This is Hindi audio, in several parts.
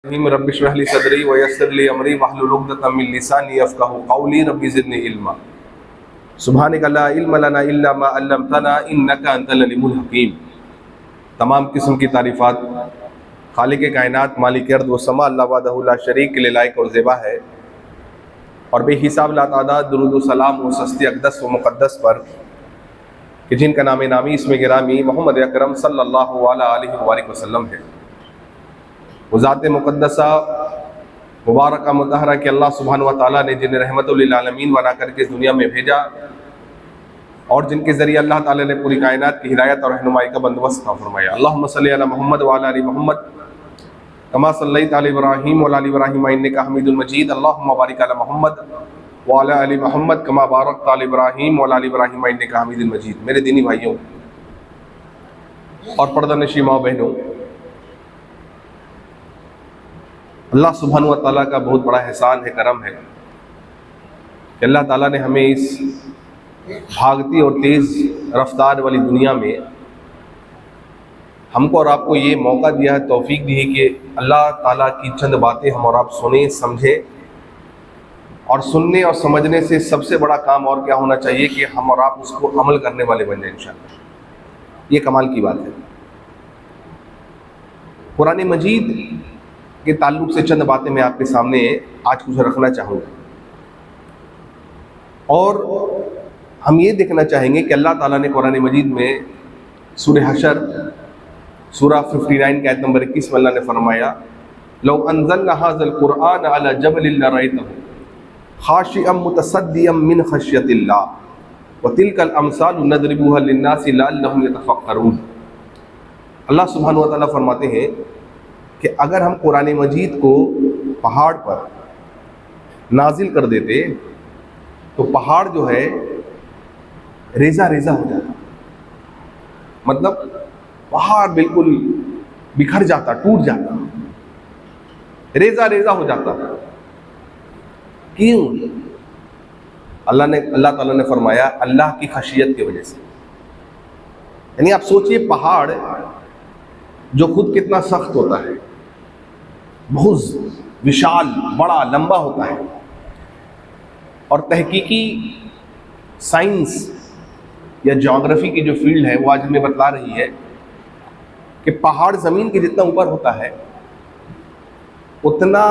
रब्बि इश्रह ली सदरी व यस्सिर ली अमरी वहलुल उक़दतम मिन लिसानी यफ़क़हू क़ौली रब्बि ज़िदनी इल्मा सुब्हानका ला इल्म लना इल्ला मा अल्लमतना इन्नका अंतल अलीमुल हकीम। तमाम किस्म की तारीफ़ात खालिक़ कायनात मालिक अर्द व समा अल्लाह वहदहू ला शरीक के लिए लायक और ज़ेबा है, और बेहिसाब लातादाद दुरूद व सलाम व सस्ती अक़दस व मुक़द्दस पर कि जिनका नाम नामी इसमें गिरामी मोहम्मद अकरम सल्लल्लाहु अलैहि वसल्लम है। वो ज़ात मुक़द्दसा मुबारक मुतहरा कि अल्लाह सुब्हान व तआला ने जिन्हें रहमतुल लिल आलमीन बना करके इस दुनिया में भेजा और जिनके ज़रिए अल्लाह ताला ने पूरी कायनात की हिदायत और रहनुमाई का बंदोबस्त फरमाया। अल्लाहुम्मा सल्लि अला मुहम्मद व अला आलि मुहम्मद कमा सल्लैता अला इब्राहीम व अला आलि इब्राहीम इन्नका हमीदुल मजीद। अल्लाहुम्मा बारिक अला मुहम्मद व अला आलि मुहम्मद कमा बारकता अला इब्राहीम व अला आलि इब्राहीम इन्नका हमीदुल मजीद। मेरे दीनी भाइयों और पर्दानशीं माँ बहनों, अल्लाह सुब्हानहू व तआला का बहुत बड़ा एहसान है, करम है कि अल्लाह ताला ने हमें इस भागती और तेज़ रफ्तार वाली दुनिया में हमको और आपको ये मौका दिया है, तौफीक दी है कि अल्लाह ताला की चंद बातें हम और आप सुने समझें। और सुनने और समझने से सबसे बड़ा काम और क्या होना चाहिए कि हम और आप उसको अमल करने वाले बन जाए इंशाअल्लाह। ये कमाल की बात है। कुरान मजीद के ताल्लुक से चंद बातें मैं आपके सामने आज कुछ रखना चाहूँगा, और हम ये देखना चाहेंगे कि अल्लाह ताला ने कुरान मजीद में सूरह हशर सूरह 59 के आयत नंबर 21 में अल्लाह ने फरमाया, लौ अंज़लना हाज़ल कुरआन अला जबलिन लरअयतहू खाशिअम मुतसद्दिअम मिन खश्यतिल्लाह व तिलकल अमसालु नदरिबुहा लिन्नासि लअल्लहुम यतफक्करून। अल्लाह सुब्हानहू व तआला फरमाते हैं कि अगर हम कुरान मजीद को पहाड़ पर नाजिल कर देते तो पहाड़ जो है रेजा रेजा हो जाता, मतलब पहाड़ बिल्कुल बिखर जाता, टूट जाता, रेजा रेजा हो जाता। क्यों? अल्लाह ताला ने फरमाया अल्लाह की खशियत की वजह से। यानी आप सोचिए, पहाड़ जो खुद कितना सख्त होता है, बहुत विशाल बड़ा लंबा होता है, और तहकीकी साइंस या ज्योग्राफी की जो फील्ड है वो आज हमें बतला रही है कि पहाड़ ज़मीन के जितना ऊपर होता है उतना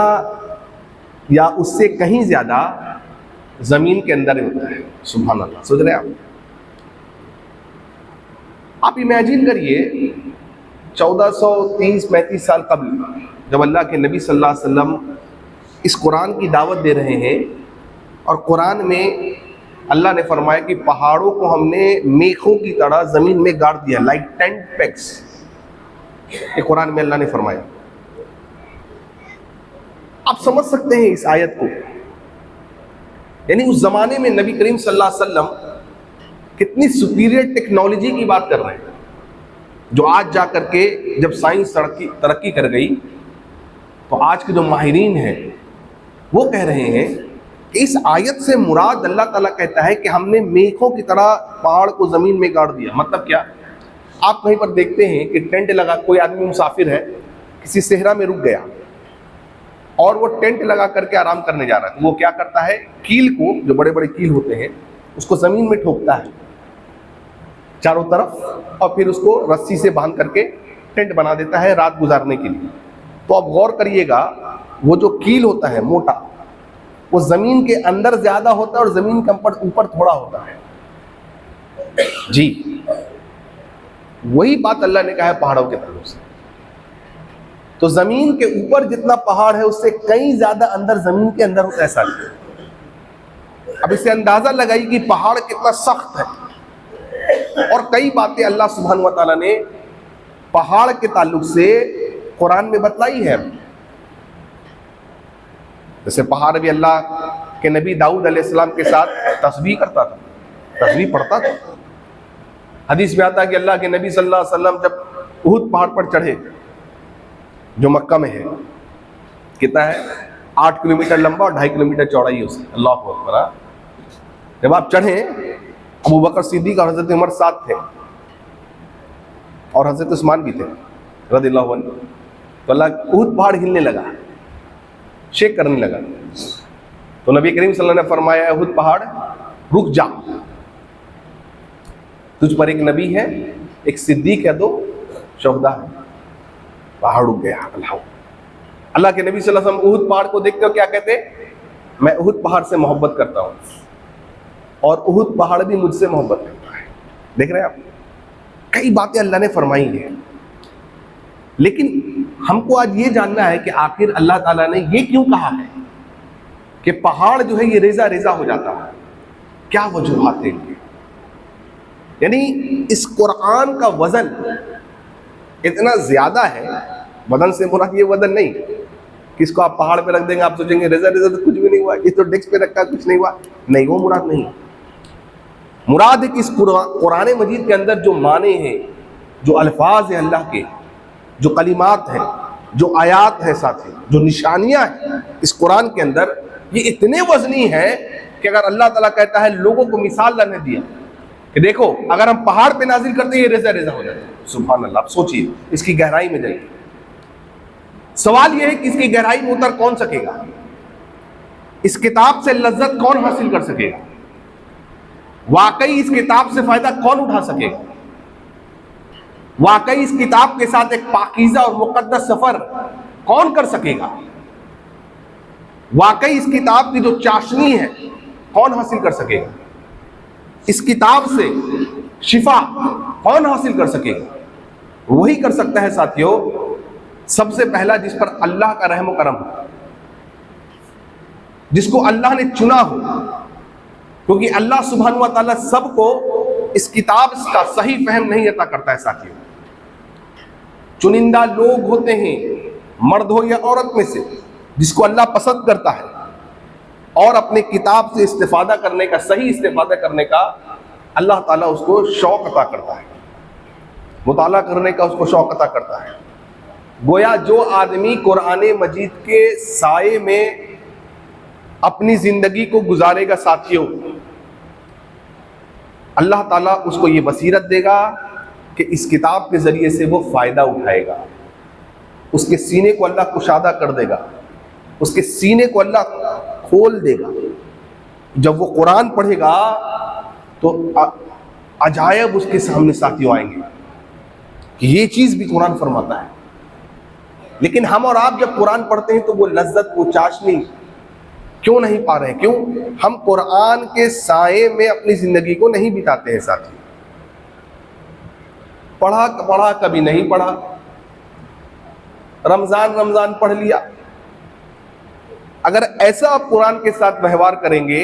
या उससे कहीं ज़्यादा ज़मीन के अंदर होता है। सुभान अल्लाह। सोच रहे हैं आप इमेजिन करिए 1430-35 साल कबल जब अल्लाह के नबी सल्लल्लाहु अलैहि वसल्लम इस कुरान की दावत दे रहे हैं, और कुरान में अल्लाह ने फरमाया कि पहाड़ों को हमने मेखों की तरह ज़मीन में गाड़ दिया, लाइक टेंट पेक्स। ये कुरान में अल्लाह ने फरमाया। आप समझ सकते हैं इस आयत को, यानी उस ज़माने में नबी करीम सल्लल्लाहु अलैहि वसल्लम कितनी सुपीरियर टेक्नोलॉजी की बात कर रहे हैं, जो आज जा कर के जब साइंस तरक्की कर गई तो आज के जो माहिरीन हैं वो कह रहे हैं कि इस आयत से मुराद अल्लाह ताला कहता है कि हमने मेखों की तरह पहाड़ को ज़मीन में गाड़ दिया। मतलब क्या? आप कहीं पर देखते हैं कि टेंट लगा, कोई आदमी मुसाफिर है, किसी सेहरा में रुक गया और वो टेंट लगा करके आराम करने जा रहा है, तो वो क्या करता है, कील को, जो बड़े बड़े कील होते हैं, उसको ज़मीन में ठोकता है चारों तरफ, और फिर उसको रस्सी से बांध करके टेंट बना देता है रात गुजारने के लिए। तो अब गौर करिएगा, वो जो कील होता है मोटा, वो ज़मीन के अंदर ज़्यादा होता है और ज़मीन के ऊपर थोड़ा होता है। जी, वही बात अल्लाह ने कहा है पहाड़ों के ताल्लुक से। तो ज़मीन के ऊपर जितना पहाड़ है उससे कहीं ज़्यादा अंदर ज़मीन के अंदर होता है। ऐसा अब इससे अंदाज़ा लगाइए कि पहाड़ कितना सख्त है। और कई बातें अल्लाह सुब्हानहू व तआला ने पहाड़ के ताल्लुक से कुरान में बतलाई है। जैसे पहाड़ भी अल्लाह के नबी दाऊद अलैहिस्सलाम के साथ तस्बीह करता था, तस्बीह पढ़ता था। हदीस में आता है कि अल्लाह के नबी सल्लल्लाहु अलैहि वसल्लम जब उहुद पहाड़ पर चढ़े, जो मक्का में है, कितना है, 8 किलोमीटर लंबा और 2.5 किलोमीटर चौड़ाई उसकी। अल्लाहु अकबर। जब आप चढ़े, अबू बकर सिद्दीक और हज़रत उमर साथ थे और हज़रत उस्मान भी थे रज़ियल्लाहु अन्हु। तो अल्लाह उहद पहाड़ हिलने लगा, शेक करने लगा। तो नबी करीम सल्लल्लाहु अलैहि वसल्लम ने फरमाया, उहद पहाड़ रुक जा, तुझ पर एक नबी है, एक सिद्दीक है, दो शोहदा है। पहाड़ रुक गया। अल्लाह के नबी सल्लल्लाहु अलैहि वसल्लम उहद पहाड़ को देखते हो क्या कहते? मैं उहद पहाड़ से मोहब्बत करता हूँ और उहद पहाड़ भी मुझसे मोहब्बत करता है। देख रहे हैं आप, कई बातें अल्लाह ने फरमाई हैं। लेकिन हमको आज ये जानना है कि आखिर अल्लाह ताला ने ये क्यों कहा है कि पहाड़ जो है ये रेजा रेजा हो जाता है? क्या वजूहात है इनकी? यानी इस कुरान का वजन इतना ज्यादा है, वजन से मुराद ये वजन नहीं कि इसको आप पहाड़ पे रख देंगे आप सोचेंगे रेजा रेजा तो कुछ भी नहीं हुआ, ये तो डेस्क पे रखा कुछ नहीं हुआ, नहीं, वो मुराद नहीं। मुराद है कि इस कुरान मजीद के अंदर जो माने हैं, जो अल्फाज हैं अल्लाह के, जो कलिमात हैं, जो आयात हैं, साथी जो निशानियां हैं इस कुरान के अंदर, ये इतने वजनी हैं कि अगर अल्लाह ताला कहता है, लोगों को मिसाल लाने दिया कि देखो अगर हम पहाड़ पे नाजिल करते हैं ये रेजा रेजा हो जाता है। सुभान अल्लाह। आप सोचिए, इसकी गहराई में जाइए। सवाल यह है कि इसकी गहराई में उतर कौन सकेगा? इस किताब से लज्जत कौन हासिल कर सकेगा? वाकई इस किताब से फायदा कौन उठा सकेगा? वाकई इस किताब के साथ एक पाकीज़ा और मुकद्दस सफर कौन कर सकेगा? वाकई इस किताब की जो चाशनी है कौन हासिल कर सकेगा? इस किताब से शिफा कौन हासिल कर सकेगा? वही कर सकता है साथियों, सबसे पहला जिस पर अल्लाह का रहम करम हो, जिसको अल्लाह ने चुना हो, क्योंकि अल्लाह सुब्हानहू व तआला सबको इस किताब का सही फहम नहीं अता करता है साथियों। चुनिंदा लोग होते हैं, मर्द हो या औरत में से, जिसको अल्लाह पसंद करता है और अपने किताब से इस्तेफादा करने का, सही इस्तेफादा करने का अल्लाह ताला उसको शौक अता करता है, मुताला करने का उसको शौक अता करता है। गोया जो आदमी कुरान मजीद के साए में अपनी जिंदगी को गुजारेगा साथियों, अल्लाह ताला उसको ये बसीरत देगा कि इस किताब के जरिए से वो फायदा उठाएगा। उसके सीने को अल्लाह कुशादा कर देगा, उसके सीने को अल्लाह खोल देगा। जब वो कुरान पढ़ेगा तो अजायब उसके सामने साथियों आएंगे कि ये चीज भी कुरान फरमाता है। लेकिन हम और आप जब कुरान पढ़ते हैं तो वो लज्जत, वो चाशनी क्यों नहीं पा रहे? क्यों? हम कुरान के साए में अपनी जिंदगी को नहीं बिताते हैं साथियों। पढ़ा पढ़ा कभी नहीं पढ़ा, रमजान पढ़ लिया। अगर ऐसा आप कुरान के साथ व्यवहार करेंगे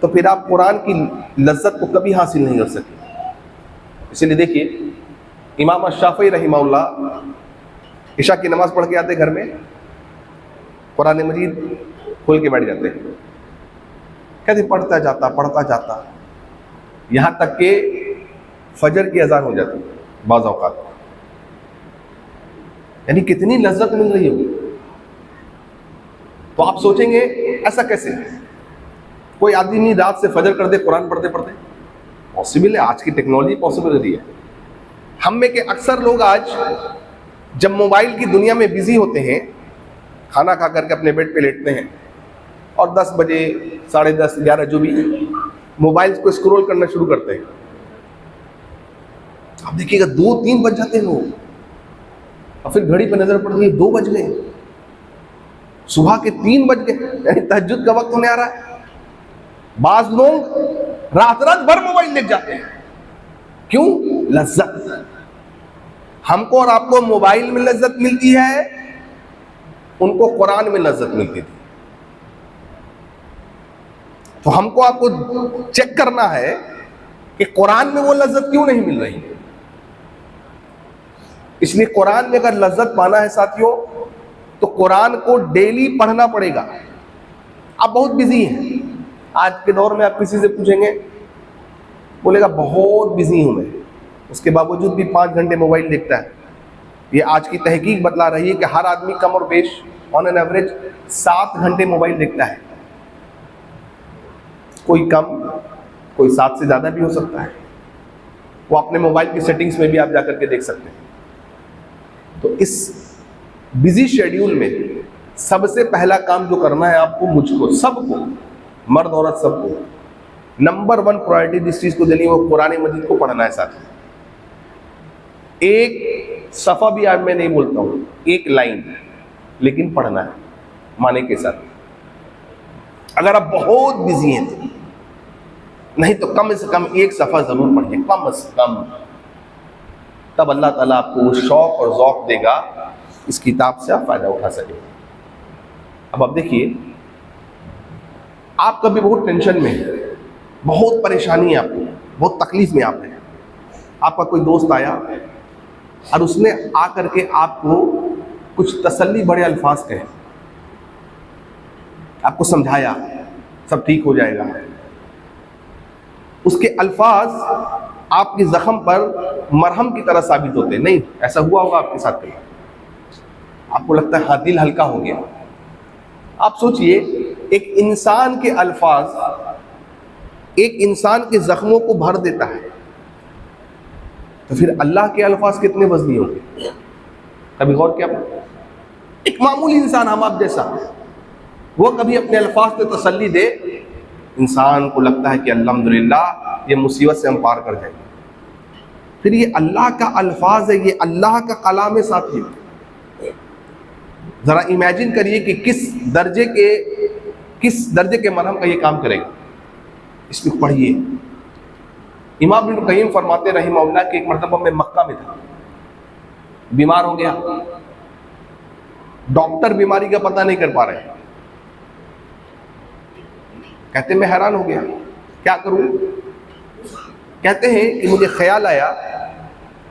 तो फिर आप कुरान की लज्जत को कभी हासिल नहीं कर सकेंगे। इसलिए देखिए, इमाम शाफी रहमहुल्लाह इशा की नमाज पढ़ के आते घर में, कुरान मजीद खोल के बैठ जाते हैं, कहते पढ़ता जाता यहाँ तक कि फजर की अजान हो जाती बाज़ औक़ात। यानी कितनी लज्जत मिल रही होगी। तो आप सोचेंगे ऐसा कैसे? कोई आदमी रात से फजर कर दे कुरान पढ़ते पढ़ते? पॉसिबल है, आज की टेक्नोलॉजी पॉसिबिलिटी है। हम में के अक्सर लोग आज जब मोबाइल की दुनिया में बिजी होते हैं, खाना खा करके अपने बेड पे लेटते हैं और 10 बजे, 10:30, 11 जो भी, मोबाइल को स्क्रॉल करना शुरू करते हैं। आप देखिएगा 2-3 बज जाते हैं लोग, और फिर घड़ी पर नजर पड़ती है 2 बज गए, सुबह के 3 बज गए, यानी तहज्जुद का वक्त होने आ रहा है। बाज लोग रात भर मोबाइल लेके जाते हैं। क्यों? लज्जत। हमको और आपको मोबाइल में लज्जत मिलती है, उनको कुरान में लज्जत मिलती थी। तो हमको आपको चेक करना है कि कुरान में वो लज्जत क्यों नहीं मिल रही। इसलिए कुरान में अगर लज्जत पाना है साथियों, तो कुरान को डेली पढ़ना पड़ेगा। आप बहुत बिजी हैं, आज के दौर में आप किसी से पूछेंगे, बोलेगा बहुत बिजी हूं मैं, उसके बावजूद भी 5 घंटे मोबाइल देखता है। ये आज की तहकीक बतला रही है कि हर आदमी कम और बेश ऑन एन एवरेज 7 घंटे मोबाइल देखता है। कोई कम, कोई 7 से ज़्यादा भी हो सकता है। वो अपने मोबाइल की सेटिंग्स में भी आप जाकर के देख सकते हैं। तो इस बिजी शेड्यूल में सबसे पहला काम जो करना है आपको, मुझको, सबको, मर्द औरत सबको, नंबर 1 प्रायोरिटी जिस चीज को देनी है वो कुरान मजीद को पढ़ना है। साथ एक सफ़ा भी आज मैं नहीं बोलता हूँ, एक लाइन, लेकिन पढ़ना है माने के साथ। अगर आप बहुत बिजी हैं तो नहीं तो कम से कम एक सफ़ा ज़रूर पढ़िए, कम से कम। तब अल्लाह ताला आपको वो शौक़ और ज़ौक़ देगा, इस किताब से आप फ़ायदा उठा सकें। अब आप देखिए, आप कभी बहुत टेंशन में हैं, बहुत परेशानी है आपको, बहुत तकलीफ़ में आप हैं, आपका कोई दोस्त आया और उसने आकर के आपको कुछ तसल्ली भरे अल्फाज कहे, आपको समझाया सब ठीक हो जाएगा। उसके अल्फाज आपके ज़ख्म पर मरहम की तरह साबित होते नहीं, ऐसा हुआ होगा आपके साथ कहीं, आपको लगता है हाँ दिल हल्का हो गया। आप सोचिए, एक इंसान के अल्फाज एक इंसान के ज़ख्मों को भर देता है, तो फिर अल्लाह के अल्फाज कितने वज़नी होंगे? कभी गौर किया? एक मामूली इंसान हम आप जैसा, वो कभी अपने अल्फाज पे तसल्ली दे, इंसान को लगता है कि अल्हम्दुलिल्लाह ये मुसीबत से हम पार कर जाएंगे। फिर ये अल्लाह का अल्फाज है, ये अल्लाह का कलाम है साथी। ज़रा इमेजिन करिए कि किस दर्जे के मरहम का ये काम करेगा। इसको पढ़िए। इमाम इब्न क़य्यिम फरमाते रहिमहुल्लाह कि एक मरतबा में मक्का में था, बीमार हो गया, डॉक्टर बीमारी का पता नहीं कर पा रहे, कहते मैं हैरान हो गया, क्या करूं? कहते हैं कि मुझे ख्याल आया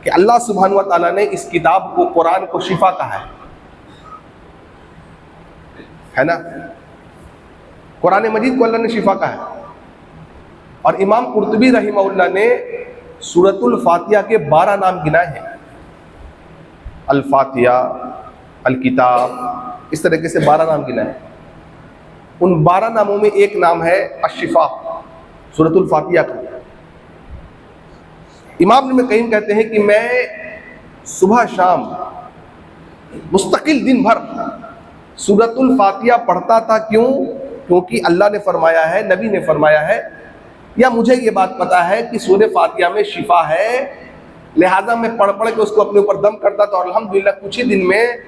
कि अल्लाह सुब्हानहू व तआला ने इस किताब को, कुरान को शिफा कहा है ना? कुरान मजीद को अल्लाह ने शिफा कहा है। और इमाम कुर्तुबी रहिमहुल्लाह ने सूरतुल फातिहा के 12 नाम गिनाए हैं, अल फातिहा, अल किताब, इस तरीके से 12 नाम गिनाए। उन 12 नामों में एक नाम है अशिफा, सूरतुल फातिहा का। इमाम इब्न क़य्यिम कहते हैं कि मैं सुबह शाम मुस्तकिल दिन भर सूरतुल फातिहा पढ़ता था। क्यों? क्योंकि अल्लाह ने फरमाया है, नबी ने फरमाया है, या मुझे ये बात पता है कि सूरह फातिहा में शिफा है, लिहाजा मैं पढ़ पढ़ के उसको अपने ऊपर दम करता था, और अल्हम्दुलिल्लाह कुछ ही दिन में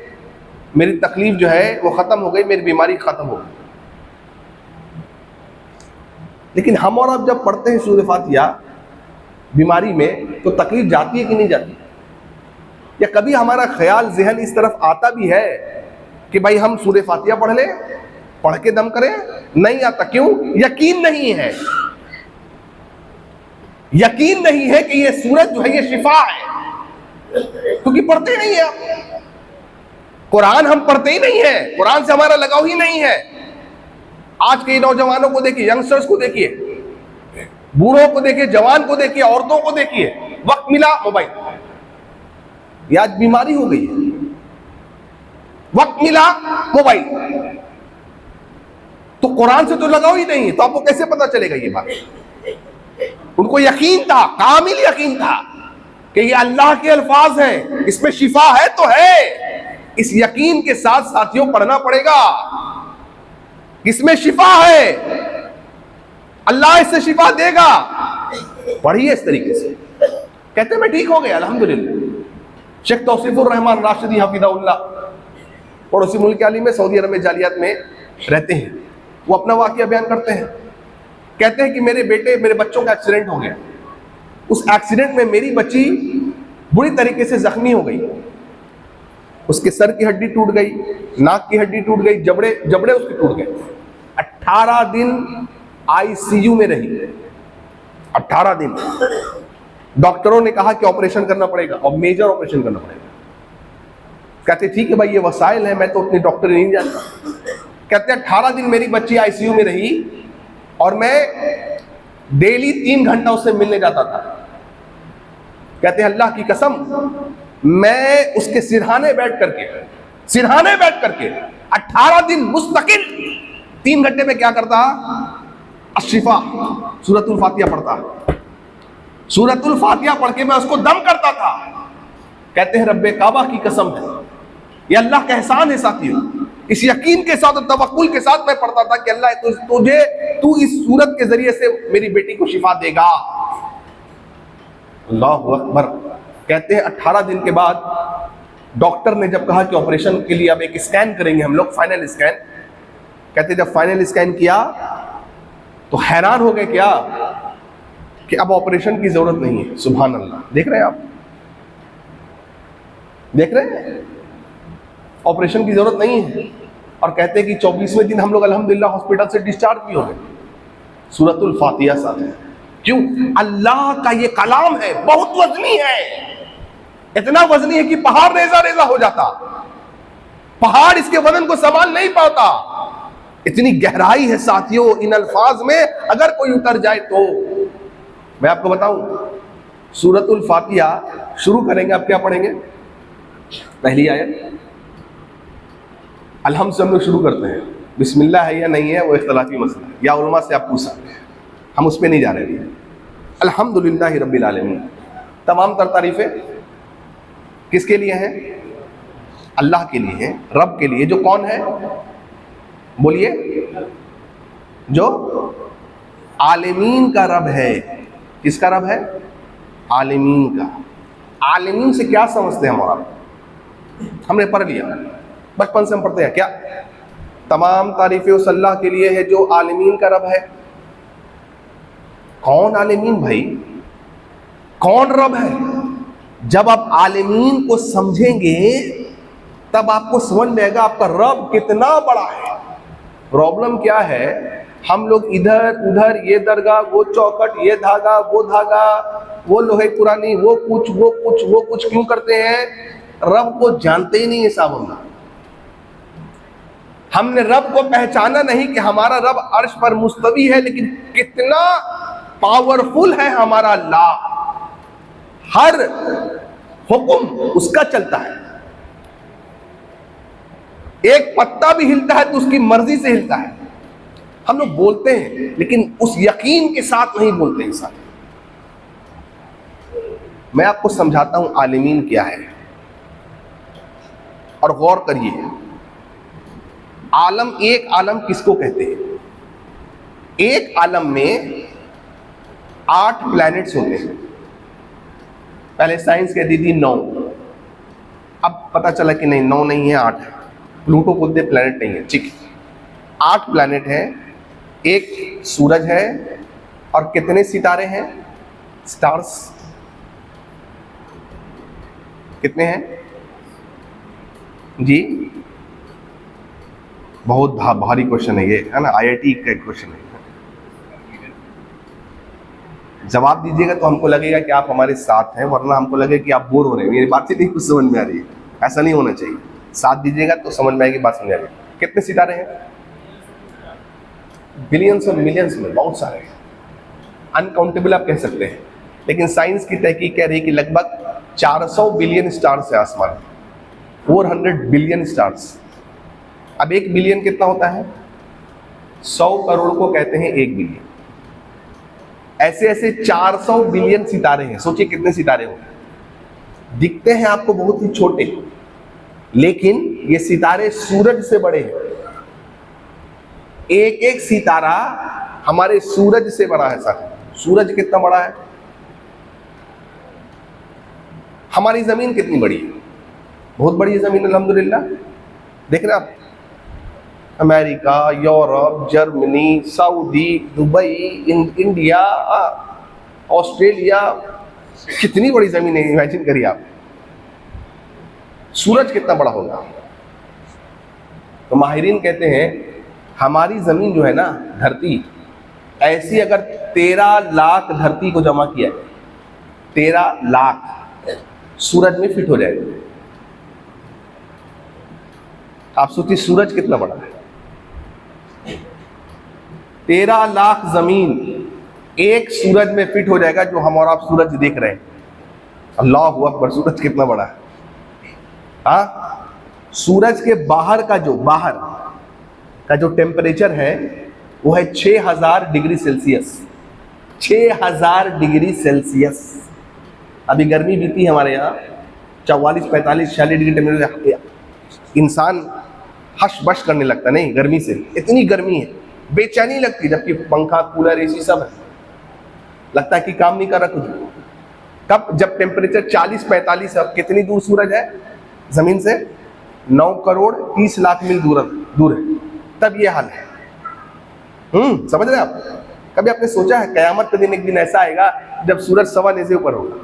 मेरी तकलीफ जो है वो ख़त्म हो गई, मेरी बीमारी ख़त्म हो गई। लेकिन हम और आप जब पढ़ते हैं सूरह फातिहा बीमारी में, तो तकलीफ जाती है कि नहीं जाती? या कभी हमारा ख्याल ज़हन इस तरफ आता भी है कि भाई हम सूरह फातिहा पढ़ लें, पढ़ के दम करें? नहीं आता। क्यों? यकीन नहीं है, यकीन नहीं है कि ये सूरत जो है ये शिफा है, क्योंकि पढ़ते ही नहीं है आप। कुरान हम पढ़ते ही नहीं है, कुरान से हमारा लगाव ही नहीं है। आज के नौजवानों को देखिए, यंगस्टर्स को देखिए, बूढ़ों को देखिए, जवान को देखिए, औरतों को देखिए, वक्त मिला मोबाइल, ये आज बीमारी हो गई है। वक्त मिला मोबाइल, तो कुरान से तो लगाव ही नहीं है, तो आपको कैसे पता चलेगा ये बात? उनको यकीन था, कामिल यकीन था कि ये अल्लाह के अल्फाज हैं, इसमें शिफा है तो है। इस यकीन के साथ साथियों पढ़ना पड़ेगा, इसमें शिफा है, अल्लाह इससे शिफा देगा। पढ़िए इस तरीके से। कहते मैं ठीक हो गया अल्हम्दुलिल्लाह। शेख तौसीफुर रहमान राशिदी हफिज़हुल्लाह पड़ोसी मुल्क आली में, सऊदी अरब में जालियात में रहते हैं, वो अपना वाक़या बयान करते हैं। कहते हैं कि मेरे बच्चों का एक्सीडेंट हो गया। उस एक्सीडेंट में मेरी बच्ची बुरी तरीके से जख्मी हो गई। उसके सर की हड्डी टूट गई, नाक की हड्डी टूट गई, जबड़े उसके टूट गए। 18 दिन आईसीयू में रही, 18 दिन। डॉक्टरों ने कहा कि ऑपरेशन करना पड़ेगा, और मेजर ऑपरेशन करना पड़ेगा। कहते ठीक है भाई, ये वसाइल है, मैं तो उतनी डॉक्टर नहीं जानता। कहते 18 दिन मेरी बच्ची आईसीयू में रही, और मैं डेली 3 घंटा उससे मिलने जाता था। कहते हैं अल्लाह की कसम, मैं उसके सिरहाने बैठ करके 18 दिन मुस्तकिल 3 घंटे में क्या करता? अशिफा सूरतुल फातिहा पढ़ता। सूरतुल फातिहा पढ़ के मैं उसको दम करता था। कहते हैं रब्बे काबा की कसम है, ये अल्लाह का एहसान है साथियों। इस यकीन के साथ और तवक्कुल के साथ मैं पढ़ता था कि अल्लाह तू इस सूरत के जरिए से मेरी बेटी को शिफा देगा। अल्लाहु अकबर। कहते हैं 18 दिन के बाद डॉक्टर ने जब कहा कि ऑपरेशन के लिए अब एक स्कैन करेंगे हम लोग, फाइनल स्कैन। कहते जब फाइनल स्कैन किया तो हैरान हो गए क्या कि अब ऑपरेशन की जरूरत नहीं है। सुभान अल्लाह। देख रहे हैं आप, देख रहे हैं, ऑपरेशन की जरूरत नहीं है। और कहते हैं कि 24वें दिन हम लोग अल्हम्दुलिल्लाह हॉस्पिटल से डिस्चार्ज भी हो गए। सूरतुल फातिहा साथ है। क्यों? अल्लाह का ये कलाम है, बहुत वजनी है, इतना वजनी है कि पहाड़ रेजा रेजा हो जाता, पहाड़ इसके वजन को संभाल नहीं पाता। इतनी गहराई है साथियों इन अल्फाज में, अगर कोई उतर जाए तो। मैं आपको बताऊं, सूरतुल फातिहा शुरू करेंगे, आप क्या पढ़ेंगे? पहली आयत अलहम्द से हम लोग शुरू करते हैं। बिस्मिल्लाह है या नहीं है वो इख्तलाफी मसला है, या उलमा से आप पूछ सकते हैं, हम उस पर नहीं जा रहे हैं। अल्हम्दुलिल्लाह रब्बिल आलमीन। तमाम तर तारीफें किसके लिए हैं? अल्लाह के लिए है, रब के लिए। जो कौन है? बोलिए। जो आलमीन का रब है। किसका रब है? आलमीन का। आलमीन से क्या समझते हैं हम? हमने पढ़ लिया, बचपन से हम पढ़ते हैं क्या? तमाम तारीफें उस अल्लाह के लिए है जो आलमीन का रब है। कौन आलमीन भाई? कौन रब है? जब आप आलमीन को समझेंगे तब आपको समझ में आएगा आपका रब कितना बड़ा है। प्रॉब्लम क्या है? हम लोग इधर उधर, ये दरगाह, वो चौखट, ये धागा, वो लोहे पुरानी, वो कुछ क्यों करते हैं? रब को जानते ही नहीं है साहब। हमने रब को पहचाना नहीं कि हमारा रब अर्श पर मुस्तवी है, लेकिन कितना पावरफुल है हमारा अल्लाह। हर हुक्म उसका चलता है, एक पत्ता भी हिलता है तो उसकी मर्जी से हिलता है। हम लोग बोलते हैं लेकिन उस यकीन के साथ नहीं बोलते इंसान। मैं आपको समझाता हूं आलिमीन क्या है, और गौर करिए। आलम, एक आलम किसको कहते हैं? एक आलम में 8 प्लैनेट्स होते हैं। पहले साइंस कहती थी 9, अब पता चला कि नहीं, 9 नहीं है, 8 है। प्लूटो को दे प्लैनेट नहीं है, ठीक। 8 प्लैनेट हैं, एक सूरज है, और कितने सितारे हैं? स्टार्स कितने हैं जी? बहुत भारी क्वेश्चन है ये, है ना, IIT का क्वेश्चन है। जवाब दीजिएगा तो हमको लगेगा कि आप हमारे साथ हैं, वरना हमको लगेगा कि आप बोर हो रहे हैं। मेरी बात ही नहीं कुछ समझ में आ रही है, ऐसा नहीं होना चाहिए। साथ दीजिएगा तो समझ में आएगी, बात समझ आ रही है। कितने सितारे हैं? बिलियंस और मिलियंस में, बहुत सारे हैं, अनकाउंटेबल आप कह सकते हैं। लेकिन साइंस की तहकीक कह रही है कि लगभग 400 बिलियन स्टार्स है आसमान में, 400 बिलियन स्टार्स। अब 1 बिलियन कितना होता है? 100 करोड़ को कहते हैं 1 बिलियन। ऐसे ऐसे 400 बिलियन सितारे हैं। सोचिए कितने सितारे होंगे। दिखते हैं आपको बहुत ही छोटे, लेकिन ये सितारे सूरज से बड़े हैं। एक एक सितारा हमारे सूरज से बड़ा है। सर, सूरज कितना बड़ा है? हमारी जमीन कितनी बड़ी है? बहुत बड़ी है जमीन, अल्हम्दुलिल्लाह। देख रहे आप, America, Europe, Germany, Saudi, Dubai, India, Australia, कितनी बड़ी जमीन है, इमेजिन करिए आप। सूरज कितना बड़ा होगा? तो माहिरीन कहते हैं हमारी जमीन जो है ना, धरती, ऐसी अगर 13 लाख धरती को जमा किया है, 13 लाख सूरज में फिट हो जाएगा। आप सोचिए सूरज कितना बड़ा है। 13 लाख जमीन एक सूरज में फिट हो जाएगा, जो हम और आप सूरज देख रहे हैं। अल्लाहु अकबर, सूरज कितना बड़ा है। हाँ, सूरज के बाहर का जो टेम्परेचर है वो है 6000 डिग्री सेल्सियस। 6000 degree Celsius. अभी गर्मी बीती है हमारे यहाँ, 44, 45, 46 डिग्री टेम्परेचर इंसान हश बश करने लगता, नहीं गर्मी से, इतनी गर्मी है, बेचैनी लगती, जबकि पंखा कूलर एसी सब है, लगता है कि काम नहीं कर रहा कुछ। कब? जब टेम्परेचर 40-45, अब कितनी दूर सूरज है जमीन से? 9 करोड़ 30 लाख मील दूर है, तब ये हाल है। समझ रहे हैं आप? कभी आपने सोचा है कयामत के दिन एक दिन ऐसा आएगा जब सूरज 1.25 नेज़े ऊपर होगा,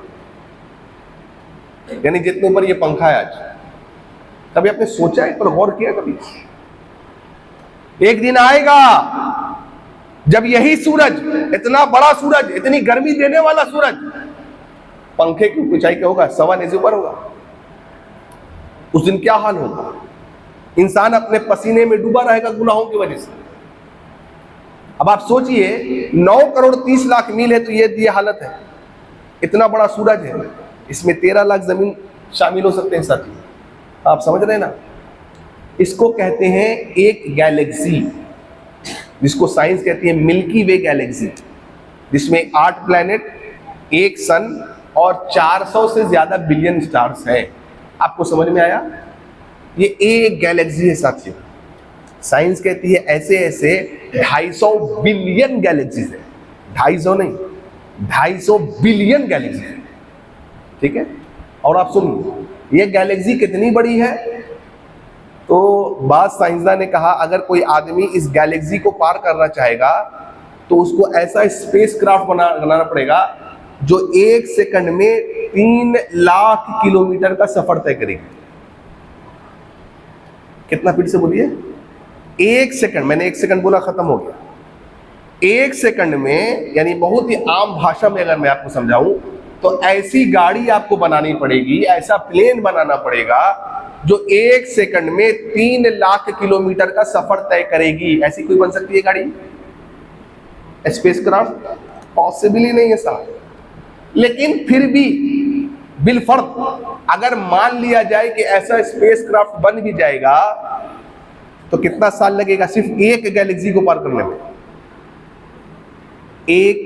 यानी जितने ऊपर ये पंखा है आज? कभी आपने सोचा है, पर गौर किया कभी? एक दिन आएगा जब यही सूरज, इतना बड़ा सूरज, इतनी गर्मी देने वाला सूरज, पंखे की ऊंचाई क्या होगा? 1.25 नेज़े ऊपर होगा। उस दिन क्या हाल होगा? इंसान अपने पसीने में डूबा रहेगा गुनाहों की वजह से। अब आप सोचिए 9 करोड़ 30 लाख मील है तो ये हालत है, इतना बड़ा सूरज है, इसमें 13 लाख जमीन शामिल हो सकते हैं साथी। आप समझ रहे हैं ना? इसको कहते हैं एक गैलेक्सी, जिसको साइंस कहती है मिल्की वे गैलेक्सी, जिसमें 8 प्लैनेट, 1 सन और 400 से ज्यादा बिलियन स्टार्स हैं। आपको समझ में आया? ये एक गैलेक्सी है साथियों। साइंस कहती है ऐसे ऐसे 250 बिलियन गैलेक्सीज है, 250 नहीं, 250 बिलियन गैलेक्सी है, ठीक है? और आप सुनिए, ये गैलेक्सी कितनी बड़ी है? तो बाद साइंसदान ने कहा अगर कोई आदमी इस गैलेक्सी को पार करना चाहेगा तो उसको ऐसा स्पेसक्राफ्ट बनाना पड़ेगा जो 1 सेकंड में 3 लाख किलोमीटर का सफर तय करेगी। कितना? फिर से बोलिए। 1 सेकंड, मैंने 1 सेकंड बोला, खत्म हो गया। 1 सेकंड में, यानी बहुत ही आम भाषा में अगर मैं आपको समझाऊं तो ऐसी गाड़ी आपको बनानी पड़ेगी, ऐसा प्लेन बनाना पड़ेगा जो 1 सेकंड में 3 लाख किलोमीटर का सफर तय करेगी। ऐसी कोई बन सकती है गाड़ी? स्पेसक्राफ्ट पॉसिबल ही नहीं है साहब। लेकिन फिर भी बिलफर्ज अगर मान लिया जाए कि ऐसा स्पेसक्राफ्ट बन भी जाएगा तो कितना साल लगेगा सिर्फ एक गैलेक्सी को पार करने में? 1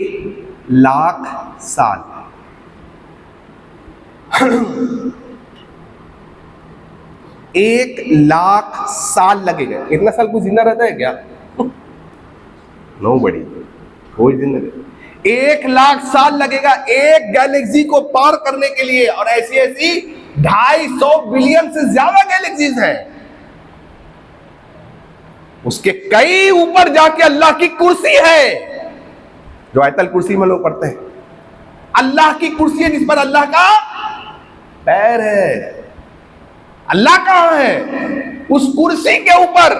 लाख साल। 1 लाख साल लगेगा। इतना साल कोई जिंदा रहता है क्या? नो बड़ी, कोई जिंदा नहीं। 1 लाख साल लगेगा एक गैलेक्सी को पार करने के लिए, और ऐसी ऐसी 250 बिलियन से ज्यादा गैलेक्सीज हैं। उसके कई ऊपर जाके अल्लाह की कुर्सी है, जो आयतल कुर्सी में लोग पढ़ते हैं। अल्लाह की कुर्सी है जिस पर अल्लाह का पैर है। अल्लाह कहां है? उस कुर्सी के ऊपर,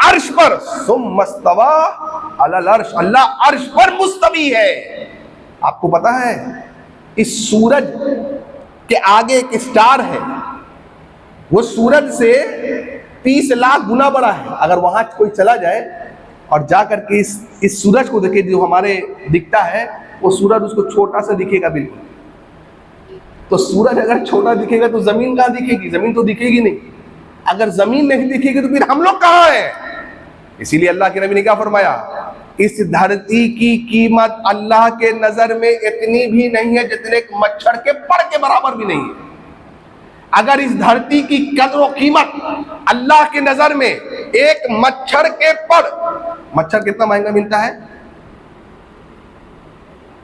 अर्श पर। सुम्मस्तवा अलल अर्श, अल्लाह अर्श पर मुस्तवी है। आपको पता है इस सूरज के आगे एक स्टार है, वो सूरज से 30 लाख गुना बड़ा है। अगर वहां कोई चला जाए और जा करके इस सूरज को देखे जो हमारे दिखता है, वो सूरज उसको छोटा सा दिखेगा बिल्कुल। तो सूरज अगर छोटा दिखेगा तो जमीन कहां दिखेगी? जमीन तो दिखेगी नहीं। अगर जमीन नहीं दिखेगी तो फिर हम लोग कहां हैं? इसीलिए अल्लाह के नबी ने क्या फरमाया? इस धरती की कीमत अल्लाह के नजर में इतनी भी नहीं है जितने एक मच्छर के पर के बराबर भी नहीं है। अगर इस धरती की कदर और कीमत अल्लाह के नजर में एक मच्छर के पर, मच्छर कितना महंगा मिलता है,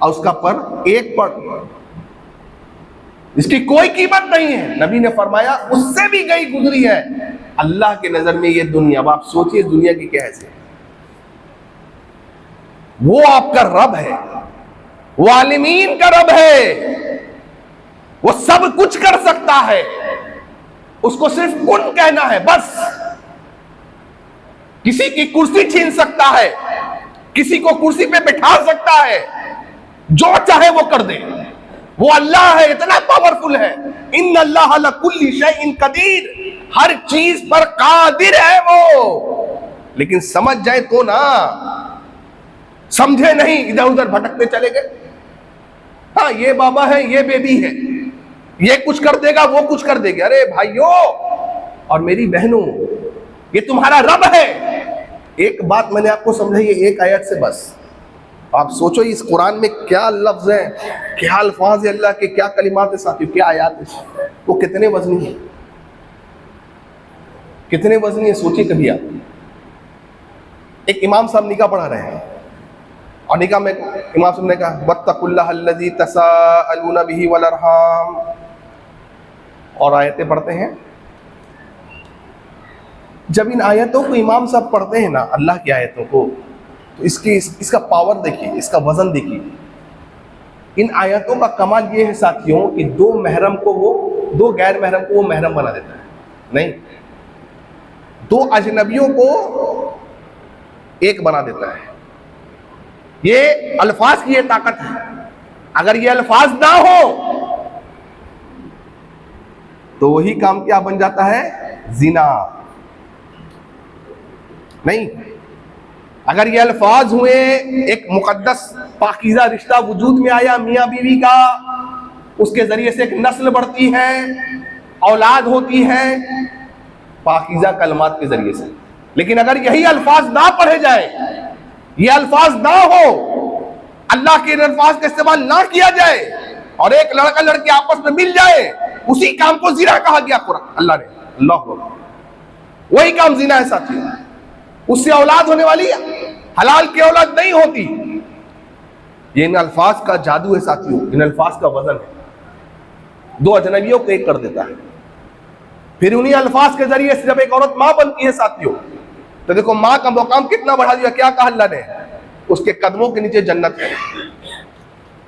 और उसका पर, एक पर, इसकी कोई कीमत नहीं है। नबी ने फरमाया उससे भी गई गुजरी है अल्लाह के नजर में ये दुनिया। अब आप सोचिए दुनिया की क्या हैसियत। वो आपका रब है, वो आलिमीन का रब है, वो सब कुछ कर सकता है। उसको सिर्फ कुन कहना है बस। किसी की कुर्सी छीन सकता है, किसी को कुर्सी पे बिठा सकता है, जो चाहे वो कर दे। वो अल्लाह है, इतना पावरफुल है। इन्न अल्लाह अला कुल्ली शैइन कदीर, हर चीज पर कादिर है वो। लेकिन समझ जाए तो ना, समझे नहीं, इधर उधर भटकते चले गए। हाँ, ये बाबा है, ये बेबी है, ये कुछ कर देगा, वो कुछ कर देगा। अरे भाइयों और मेरी बहनों, ये तुम्हारा रब है। एक बात मैंने आपको समझाई है एक आयत से बस। आप सोचो इस कुरान में क्या लफ्ज है, क्या अल्फाज है अल्लाह के, क्या कलिमात है साथियों, क्या आयात है, वो कितने वजनी है। कितने वजनी है सोचिए कभी आप। एक इमाम साहब निकाह पढ़ा रहे हैं और निकाह में इमाम साहब ने कहा वत्तकुल्लाहल्लज़ी तसाअलूना बिही वल अरहाम, और आयतें पढ़ते हैं। जब इन आयतों को इमाम साहब पढ़ते हैं ना, अल्लाह की आयतों को, तो इसका पावर देखिए, इसका वजन देखिए। इन आयतों का कमाल ये है साथियों कि दो गैर महरम को वो महरम बना देता है। नहीं, दो अजनबियों को एक बना देता है। ये अल्फाज की ये ताकत है। अगर ये अल्फाज ना हो तो वही काम क्या बन जाता है? जिना। नहीं, अगर ये अल्फाज हुए, एक मुकद्दस पाकीज़ा रिश्ता वजूद में आया मियाँ बीवी का, उसके जरिए से एक नस्ल बढ़ती है, औलाद होती है पाकीज़ा कलमात के जरिए से। लेकिन अगर यही अल्फाज ना पढ़े जाए, ये अल्फाज ना हो, अल्लाह के अल्फाज का इस्तेमाल ना किया जाए और एक लड़का लड़की आपस में मिल जाए, उसी काम को जिना कहा गया कुरान अल्लाह ने। अल्लाह, वही काम जिना है साथियों। उससे औलाद होने वाली हलाल की औलाद नहीं होती। ये इन अल्फाज का जादू है साथियों, इन अल्फाज का वजन है। दो अजनबियों को एक कर देता है। फिर उन्हीं अल्फाज के जरिए से जब एक औरत मां बनती है साथियों, तो देखो मां का मुकाम कितना बढ़ा दिया। क्या कहा अल्लाह ने? उसके कदमों के नीचे जन्नत है।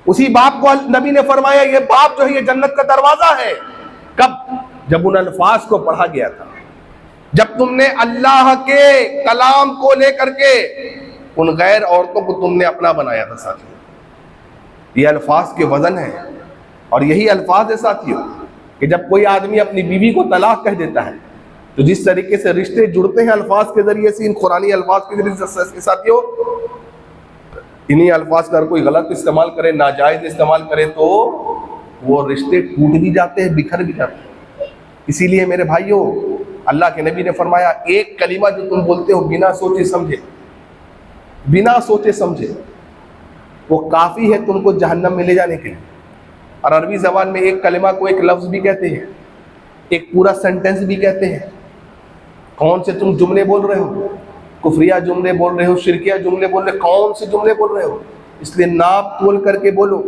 उसी बाप को नबी ने फरमाया ये बाप जो है ये जन्नत का दरवाजा है। कब? जब उन अल्फाज को पढ़ा गया था, जब तुमने अल्लाह के कलाम को लेकर के उन गैर औरतों को तुमने अपना बनाया था साथियों। ये अल्फाज के वजन है। और यही अल्फाज है साथियों कि जब कोई आदमी अपनी बीवी को तलाक कह देता है, तो जिस तरीके से रिश्ते जुड़ते हैं अल्फाज के जरिए से, इन कुरानी अल्फाज के जरिए से साथियों, इन्हीं अल्फाज का कोई गलत इस्तेमाल करे, नाजायज इस्तेमाल करे, तो वो रिश्ते टूट भी जाते हैं, बिखर भी जाते हैं। इसीलिए मेरे भाइयों, अल्लाह के नबी ने फरमाया एक कलीमा जो तुम बोलते हो बिना सोचे समझे, वो काफी है तुमको जहन्नम में ले जाने के लिए। और अरबी जबान में एक कलिमा को एक लफ्ज भी कहते हैं, एक पूरा सेंटेंस भी कहते हैं। कौन से तुम जुमले बोल रहे हो? कुफरिया जुमले बोल रहे हो, शिरकिया जुमले बोल रहे हो, कौन से जुमले बोल रहे हो? इसलिए नाप तोल करके बोलो,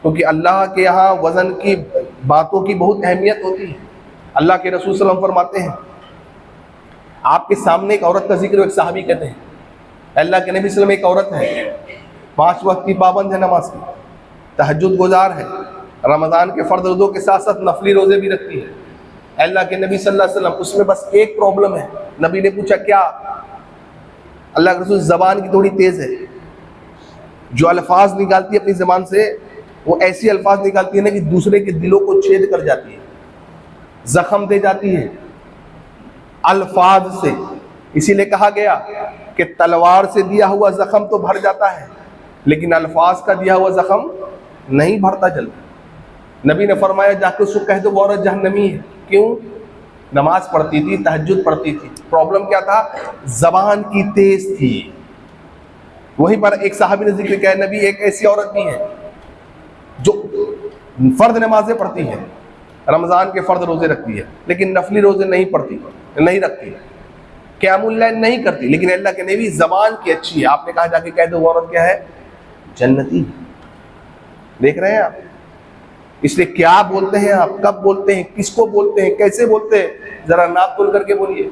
क्योंकि अल्लाह के यहाँ वजन की बातों की बहुत अहमियत होती है। अल्लाह के रसूल सल्लल्लाहु अलैहि वसल्लम फरमाते हैं, आपके सामने एक औरत का जिक्र, एक सहाबी कहते हैं अल्लाह के नबी सल्लल्लाहु अलैहि वसल्लम एक औरत है, 5 वक्त की पाबंद है नमाज की, तहज्जुद गुजार है, रमज़ान के फ़र्ज़ रोज़ों के साथ साथ नफली रोज़े भी रखती है। अल्लाह के नबी सल्लल्लाहु अलैहि वसल्लम, उसमें बस एक प्रॉब्लम है। नबी ने पूछा क्या? अल्लाह के रसूल, ज़बान की थोड़ी तेज़ है, जो अल्फाज निकालती है अपनी ज़बान से वो ऐसी अल्फाज निकालती है ना कि दूसरे के दिलों को छेद कर जाती है, जख्म दे जाती है अल्फाज से। इसीलिए कहा गया कि तलवार से दिया हुआ जख्म तो भर जाता है, लेकिन अल्फाज का दिया हुआ जख्म नहीं भरता जल्दी। नबी ने फरमाया जाकर उसको कह दो वो औरत जहन्नमी है। क्यों? नमाज पढ़ती थी, तहज्जुद पढ़ती थी। प्रॉब्लम क्या था? जबान की तेज थी। वहीं पर एक साहबी ने जिक्र किया, नबी एक ऐसी औरत भी है जो फर्द नमाजें पढ़ती है, रमज़ान के फर्द रोजे रखती है, लेकिन नफली रोजे नहीं रखती, क़यामुल लैल नहीं करती, लेकिन अल्लाह के नबी ज़बान की अच्छी है। आपने कहा जाके कह दो वो औरत क्या है? जन्नती। देख रहे हैं आप? इसलिए क्या बोलते हैं आप, कब बोलते हैं, किसको बोलते हैं, कैसे बोलते हैं, जरा नाप तोल करके बोलिए।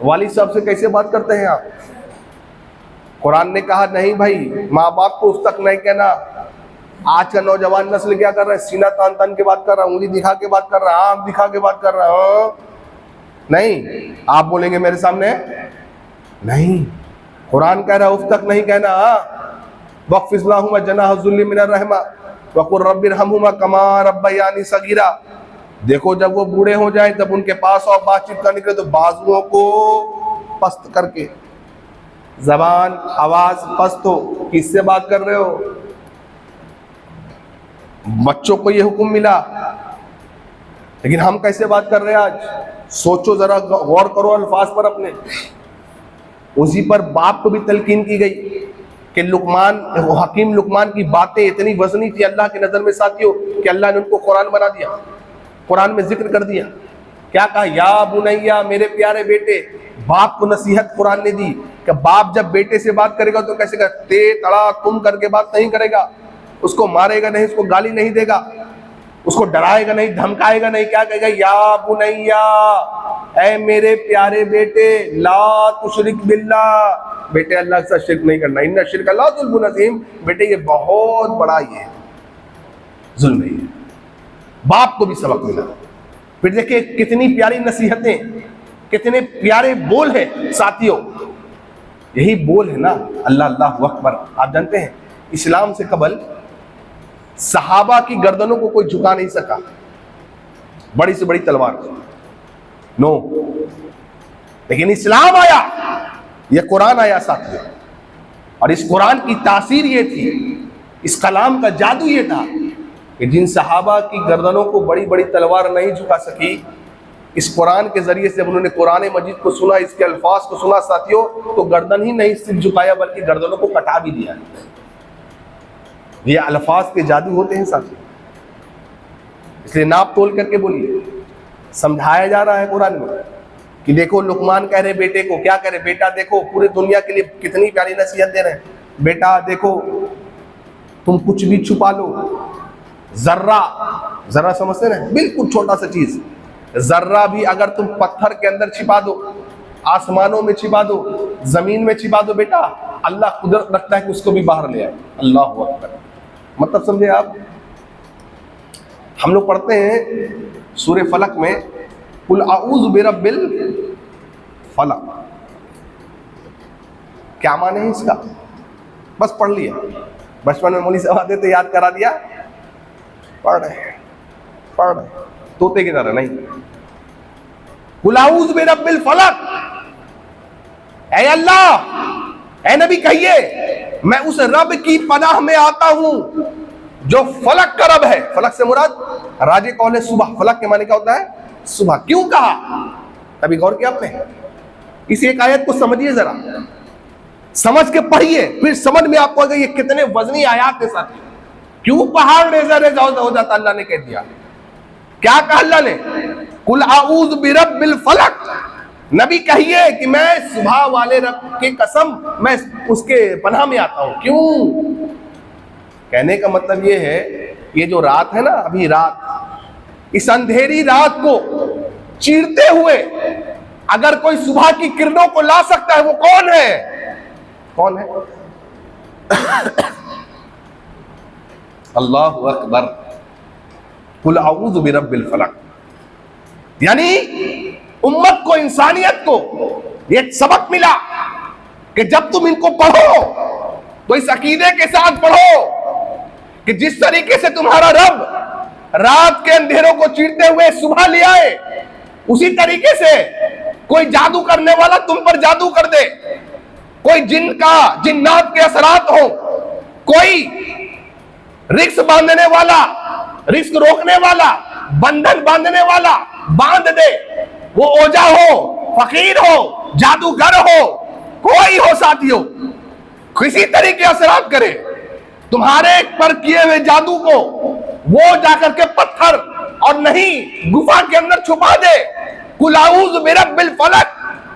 वालिद साहब से कैसे बात करते हैं आप? कुरान ने कहा नहीं भाई, माँ बाप को उस तक नहीं कहना। आज का नौजवान नस्ल क्या कर रहा है? सीना तान तान के बात कर रहा है, उंगली दिखा के बात कर रहा है, आंख दिखा के बात कर रहा है। नहीं, आप बोलेंगे मेरे सामने नहीं, कुरान कह रहा है उस तक नहीं कहना। वक़्फ़िज़ लहुमा जनाह ज़ुल्लि मिनर रहमा वक़ुल रब्बिरहमहुमा कमा रब्बयानी सगीरा। देखो जब वो बूढ़े हो जाए तब उनके पास और बातचीत करने के लिए तो बाजुओं को पस्त करके, जबान आवाज पस्त हो। किससे बात कर रहे हो? बच्चों को ये हुक्म मिला, लेकिन हम कैसे बात कर रहे हैं आज? सोचो जरा, गौर करो अल्फाज पर अपने। उसी पर बाप को भी तलकीन की गई कि हकीम लुकमान की बातें इतनी वजनी थी अल्लाह की नज़र में साथियों कि अल्लाह ने उनको कुरान बना दिया, कुरान में जिक्र कर दिया। क्या कहा? या बुनैया, मेरे प्यारे बेटे। बाप को नसीहत कुरान ने दी कि बाप जब बेटे से बात करेगा तो कैसे करेगा? ते तड़ा तुम करके बात नहीं करेगा, उसको मारेगा नहीं, उसको गाली नहीं देगा, उसको डराएगा नहीं, धमकाएगा नहीं। क्या कहेगा? या बुनैया, ऐ मेरे प्यारे बेटे, ला तुशरिक बिल्लाह, बेटे अल्लाह के साथ शिरक नहीं करना, इन्ना शिरक ला जुल्मुन अज़ीम, बेटे ये बहुत बड़ा ये जुल्म है। बाप को भी सबक मिला। फिर देखिए कितनी प्यारी नसीहतें, कितने प्यारे बोल हैं साथियों। यही बोल है ना अल्लाह अल्लाहु अकबर। आप जानते हैं इस्लाम से कबल सहाबा की गर्दनों को कोई झुका नहीं सका, बड़ी से बड़ी तलवार नो। लेकिन इस्लाम आया, यह कुरान आया साथियों, और इस कुरान की तासीर ये थी, इस कलाम का जादू ये था कि जिन सहाबा की गर्दनों को बड़ी बड़ी तलवार नहीं झुका सकी, इस कुरान के जरिए से उन्होंने कुरान मजीद को सुना, इसके अल्फाज को सुना साथियों, तो गर्दन ही नहीं सिर्फ झुकाया बल्कि गर्दनों को कटा भी दिया। ये अल्फाज के जादू होते हैं साथियों, इसलिए नाप तोल करके बोलिए। समझाया जा रहा है कुरान में कि देखो लुकमान कह रहे बेटे को, क्या कह रहे? बेटा देखो, पूरे दुनिया के लिए कितनी प्यारी नसीहत दे रहे हैं। बेटा देखो, तुम कुछ भी छुपा लो, जर्रा, जर्रा समझते ना, बिल्कुल छोटा सा चीज, जर्रा भी अगर तुम पत्थर के अंदर छिपा दो, आसमानों में छिपा दो, जमीन में छिपा दो, बेटा अल्लाह कुदरत रखता है कि उसको भी बाहर ले आए। अल्लाह अकबर। मतलब समझे आप? हम लोग पढ़ते हैं सूरह फलक में, कुल आऊज़ु बिरब्बिल फलक, क्या माने है इसका? बस पढ़ लिया, बचपन में मौलवी साहब आते थे याद करा दिया, पढ़ रहे तोते की तरह नहीं। कुल आऊज़ु बिरब्बिल फलक, ऐ अल्लाह, ऐ नबी कहिए मैं उस रब की पनाह में आता हूं जो फलक का रब है। फलक से मुराद राजे कौन है? सुबह। फलक के माने क्या होता है? सुबह। क्यों कहा? अभी गौर किया आपने? इस एक आयत को समझिए जरा, समझ के पढ़िए, फिर समझ में आपको आएगा ये कितने वजनी आयात के साथ। क्यों पहाड़ रेजा रेजा हो जाता? अल्लाह ने कह दिया। क्या कहा अल्लाह ने? कुल आऊज़ु बिरब्बिल फलक, नबी कहिए कि मैं सुबह वाले रब की कसम, मैं उसके पनाह में आता हूं। क्यों? कहने का मतलब ये है, ये जो रात है ना, अभी रात, इस अंधेरी रात को चीरते हुए अगर कोई सुबह की किरणों को ला सकता है, वो कौन है? कौन है? अल्लाहु अकबर। कुल आऊज़ु बिरब्बिल फलक, यानी उम्मत को, इंसानियत को एक सबक मिला कि जब तुम इनको पढ़ो तो इस अकीदे के साथ पढ़ो कि जिस तरीके से तुम्हारा रब रात के अंधेरों को चीरते हुए सुबह ले आए, उसी तरीके से कोई जादू करने वाला तुम पर जादू कर दे, कोई जिन्नात के असरात हो, कोई रिस्क बांधने वाला, रिस्क रोकने वाला, बंधन बांधने वाला बांध दे, वो ओझा हो, फकीर हो, जादूगर हो, कोई हो साथियों, किसी तरीके असरात करे, तुम्हारे पर किए हुए जादू को वो जाकर के पत्थर और नहीं गुफा के अंदर छुपा दे। कुल आऊज़ु बिरब्बिल फलक,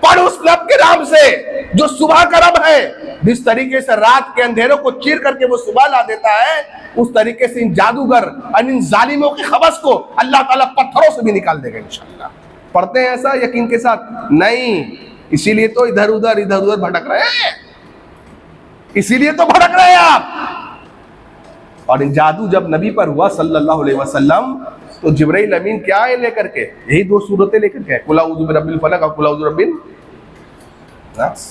पढ़ उस रब के नाम से जो सुबह का रब है। जिस तरीके से रात के अंधेरों को चीर करके वो सुबह ला देता है, उस तरीके से इन जादूगर और इन जालिमों के खबस को अल्लाह ताला पत्थरों से भी निकाल देगा इंशाअल्लाह। पढ़ते हैं ऐसा यकीन के साथ? नहीं, इसीलिए तो इधर उधर भटक रहे हैं, इसीलिए तो भटक रहे हैं आप। और इन जादू जब नबी पर हुआ सल्लल्लाहु अलैहि वसल्लम, तो जिब्राइल अमीन क्या है लेकर के? यही दो सूरतें लेकर के, कुल आऊज़ु बिरब्बिल फलक और कुल आऊज़ु बिरब्बिन नास।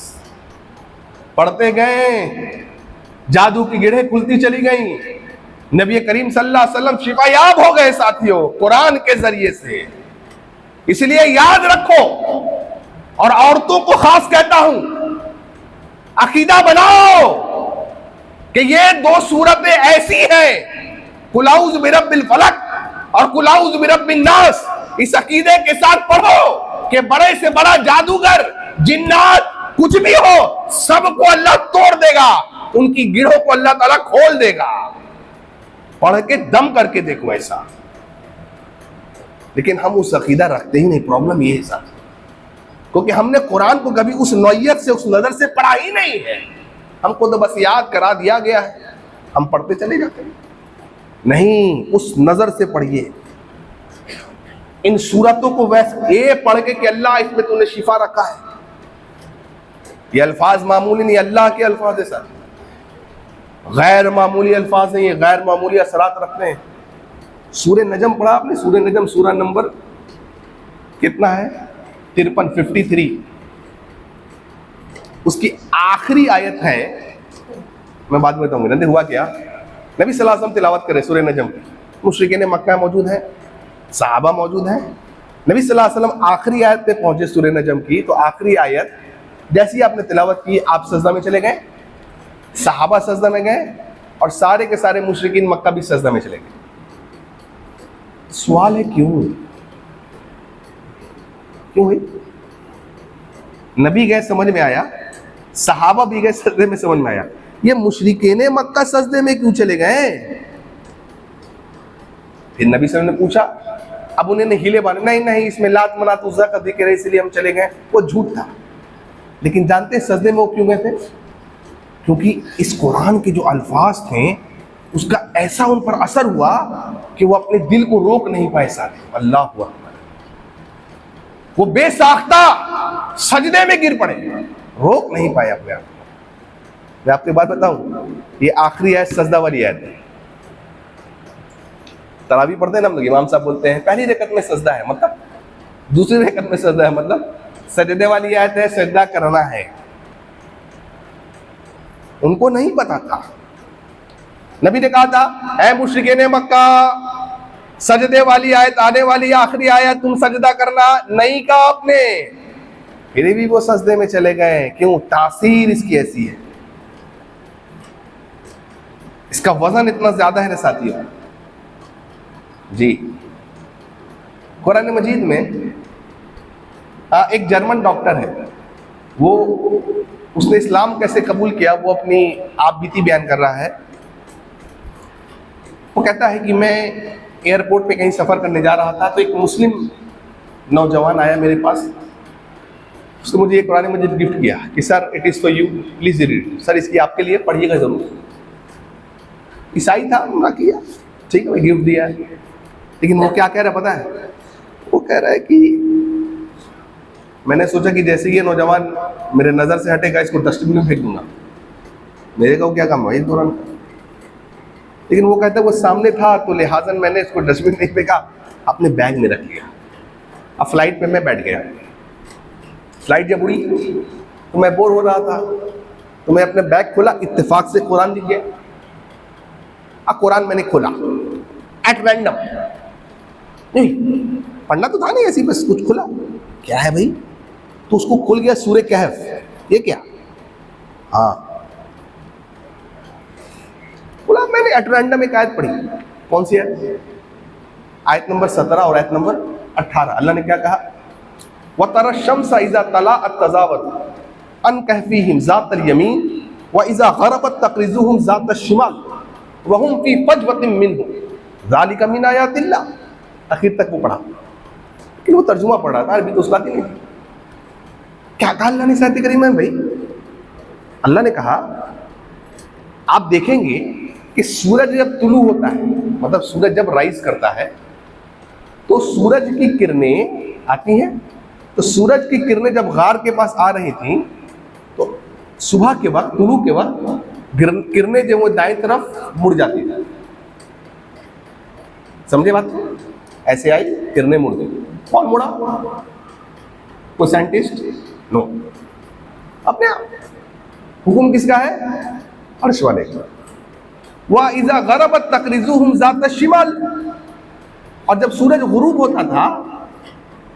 पढ़ते गए, जादू की गिरहें खुलती चली गई, नबी करीम सल्लल्लाहु अलैहि वसल्लम शिफायाब हो गए साथियों कुरान के जरिए से। इसलिए याद रखो, और औरतों को खास कहता हूं, अकीदा बनाओ कि ये दो सूरतें ऐसी हैं, कुल आऊज़ु बिरब्बिल फलक और कुल आऊज़ु बिरब्बिन नास। इस अकीदे के साथ पढ़ो कि बड़े से बड़ा जादूगर, जिन्नात, कुछ भी हो, सबको अल्लाह तोड़ देगा, उनकी गिरोह को अल्लाह ताला खोल देगा। पढ़ के दम करके देखो ऐसा। लेकिन हम उस अकीदा रखते ही नहीं। प्रॉब्लम ये है साथ, क्योंकि हमने कुरान को कभी उस नौइयत से, उस नज़र से पढ़ा ही नहीं है। हमको तो बस याद करा दिया गया है, हम पढ़ते चले जाते हैं। नहीं, उस नज़र से पढ़िए। इन सूरतों को वैसे ये पढ़ के कि अल्लाह इसमें तूने शिफा रखा है, ये अल्फाज मामूली नहीं, अल्लाह के अल्फाज है सर, गैर मामूली अल्फाज नहीं है, गैर मामूली असरात रखते हैं। सूरह नजम पढ़ा आपने? सूरह नजम सूरह नंबर कितना है? 53, 53। उसकी आखिरी आयत है, मैं बाद में बताऊंगा। नंदे हुआ क्या, नबी सल्लल्लाहु अलैहि वसल्लम तिलावत करे सूरह नजम, मुशरिकीन मक्का मौजूद है, सहाबा मौजूद है। नबी सल्लल्लाहु अलैहि वसल्लम आखिरी आयत पे पहुंचे सूरह नजम की, तो आखिरी आयत जैसी आपने तिलावत की, आप सजदा में चले गए, सहाबा सजदा में गए, और सारे के सारे मुशरिकीन मक्का भी सजदा में चले गए। सवाल है क्यों हुई? नबी गए, समझ में आया, सहाबा भी गए, सजदे में समझ में आया, ये मुशरिकीन मक्का सजदे में क्यों चले गए? फिर नबी सल्लल्लाहु अलैहि वसल्लम ने पूछा, अब उन्होंने हिले बाने, नहीं इसमें लात मनात उज़्ज़ा का जिक्र है इसलिए हम चले गए। वो झूठ था। लेकिन जानते हैं सजदे में वो क्यों गए थे? क्योंकि इस कुरान के जो अल्फाज थे उसका ऐसा उन पर असर हुआ कि वो अपने दिल को रोक नहीं पाए। साथ अल्लाह हुआ, वो बेसाख्ता सजदे में गिर पड़े, रोक नहीं पाए अपने आप। मैं आपको बात बताऊं, ये आखिरी आयत सजदा वाली आयत है। तरावी पढ़ते हैं ना हम लोग, इमाम साहब बोलते हैं पहली रकत में सजदा है, मतलब दूसरी रकत में सजदा है, मतलब सजदे वाली आयत है, सजदा करना है। उनको नहीं पता था। नबी ने कहा था, ऐ मुशरिकीन मक्का, सजदे वाली आयत आने वाली, आखिरी आयत, तुम सजदा करना। नहीं कहा आपने, फिर भी वो सजदे में चले गए। क्यों? तासीर इसकी ऐसी है, इसका वजन इतना ज्यादा है ना साथियों जी। कुरान मजीद में एक जर्मन डॉक्टर है, वो उसने इस्लाम कैसे कबूल किया वो अपनी आप बीती बयान कर रहा है। वो कहता है कि मैं एयरपोर्ट पे कहीं सफ़र करने जा रहा था, तो एक मुस्लिम नौजवान आया मेरे पास, उसने मुझे एक कुरान मजीद गिफ्ट किया कि sir it is for you, please read, sir इसकी आपके लिए, पढ़िएगा ज़रूर। ईसाई था, ना किया, ठीक है, मैं गिफ्ट दिया। लेकिन वो क्या कह रहा है पता है? वो कह रहा है कि मैंने सोचा कि जैसे ये नौजवान मेरे नज़र से हटेगा, इसको डस्टबिन में फेंक दूंगा, मेरे को क्या काम है इस दौरान। लेकिन वो कहता है वो सामने था, तो लिहाजन मैंने इसको डस्टबिन नहीं फेंका, अपने बैग में रख लिया। अब फ्लाइट पे मैं बैठ गया, फ्लाइट जब उड़ी तो मैं बोर हो रहा था, तो मैं अपने बैग खोला, इत्तेफाक से कुरान दिख गया। अब कुरान मैंने खोला एट रैंडम, नहीं पढ़ना तो था नहीं, ऐसी बस कुछ खुला, क्या है भाई, तो उसको खुल गया सूरह कहफ। ये क्या? हाँ, बोला मैंने एट रैंडम एक आयत पढ़ी। कौन सी है? आयत नंबर 17 और आयत नंबर 18। अल्लाह ने क्या कहा? वतरा शम्सा इज़ा तलाअत तज़ावरत अन कहफिहिम ज़ातल यमीन व इज़ा ग़रबत तक़रिज़ुहुम ज़ातश शिमाल व हुम फ़ी फ़जवतिन मिन्हु ज़ालिका मिन आयातिल्लाह। आखिर तक वो पढ़ा, लेकिन वो तर्जुमा पढ़ रहा था, अरबी तो उसका नहीं। क्या कहा अल्लाह ने साहित्य करीम में भाई? अल्लाह ने कहा आप देखेंगे कि सूरज जब तुलू होता है, मतलब सूरज जब राइज करता है, तो सूरज की किरणें आती हैं। तो सूरज की किरणें जब गार के पास आ रही थी, तो सुबह के वक्त, तुलू के वक्त किरणें जो वो दाएं तरफ मुड़ जाती थी। समझे बात? ऐसे आई, किरणें मुड़ गई। कौन मुड़ा? कोई साइंटिस्ट? नो, अपने आप। हुक्म किसका है? अर्श वाले का। वा इज़ा ग़रबत तक़रिज़ुहुम ज़ात शिमाल, और जब सूरज गुरूब होता था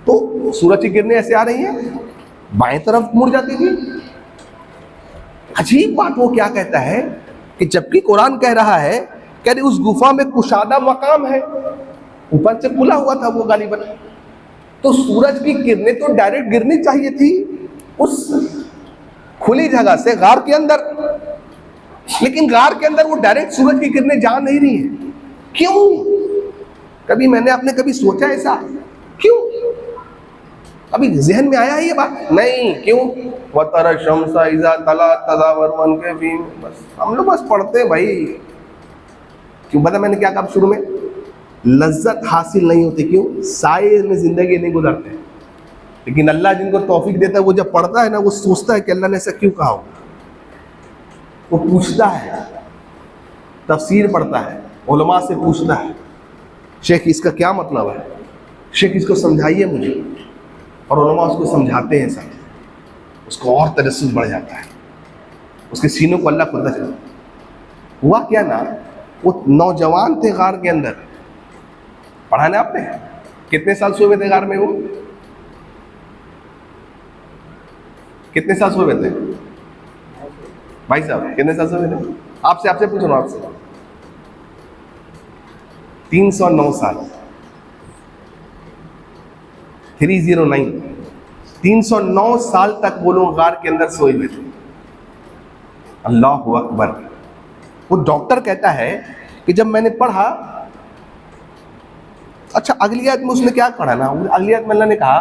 तो सूरज की किरणें ऐसे आ रही हैं, बाएं तरफ मुड़ जाती थी। अजीब बात वो क्या कहता है कि जबकि कुरान कह रहा है कि उस गुफा में कुशादा मकाम है, ऊपर से खुला हुआ था वो गालिबन, तो सूरज की किरणें तो डायरेक्ट गिरनी चाहिए थी उस खुली जगह से गार के अंदर, लेकिन गार के अंदर वो डायरेक्ट सूरज की किरणें जा नहीं रही है। क्यों? कभी मैंने आपने कभी सोचा ऐसा अभी जहन में आया है ये बात? नहीं। क्यों? वतर शम्सा इज़ा तला तज़ावर मन के भी, बस हम लोग बस पढ़ते हैं भाई। क्यों? पता मैंने क्या कहा शुरू में? लज्जत हासिल नहीं होती। क्यों? साए में जिंदगी नहीं गुजरते। लेकिन अल्लाह जिनको तौफीक देता है, वो जब पढ़ता है ना, वो सोचता है कि अल्लाह ने ऐसा क्यों कहा हो। वो पूछता है, तफसीर पढ़ता है, उलमा से पूछता है, शेख इसका क्या मतलब है, शेख इसको समझाइए मुझे। और उलमा उसको समझाते हैं सब, उसको और तजस्सुस बढ़ जाता है, उसके सीनों को अल्लाह खुलता चला। हुआ क्या ना, वो नौजवान थे गार के अंदर, पढ़ा ना आपने? कितने साल सोए हुए थे गार में? वो कितने साल सोए हुए थे भाई साहब? कितने साल सोए हुए थे? आपसे पूछ रहा हूँ, आपसे। 309 साल। 309 309 साल तक वो लोग गार के अंदर सोए हुए थे। अल्लाहु अकबर। वो डॉक्टर कहता है कि जब मैंने पढ़ा, अच्छा अगली आयत में उसने क्या पढ़ा ना, अगली आयत में अल्लाह ने कहा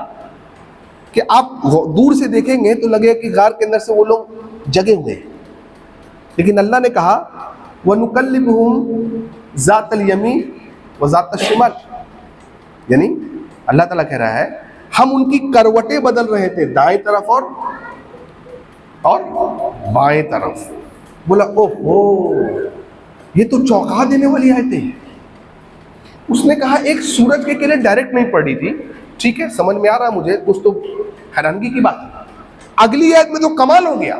कि आप दूर से देखेंगे तो लगेगा कि गार के अंदर से वो लोग जगे हुए हैं, लेकिन अल्लाह ने कहा वनुकल्लिबुहुम ज़ातल यमीन व ज़ातल शिमाल, यानी अल्लाह ताला कह रहा है हम उनकी करवटें बदल रहे थे, दाएं तरफ और बाएं तरफ। बोला ओहो, ये तो चौंका देने वाली आयतें हैं। उसने कहा एक सूरज की किरण डायरेक्ट नहीं पड़ रही थी, ठीक है, समझ में आ रहा मुझे, कुछ तो हैरानगी की बात। अगली आयत में तो कमाल हो गया।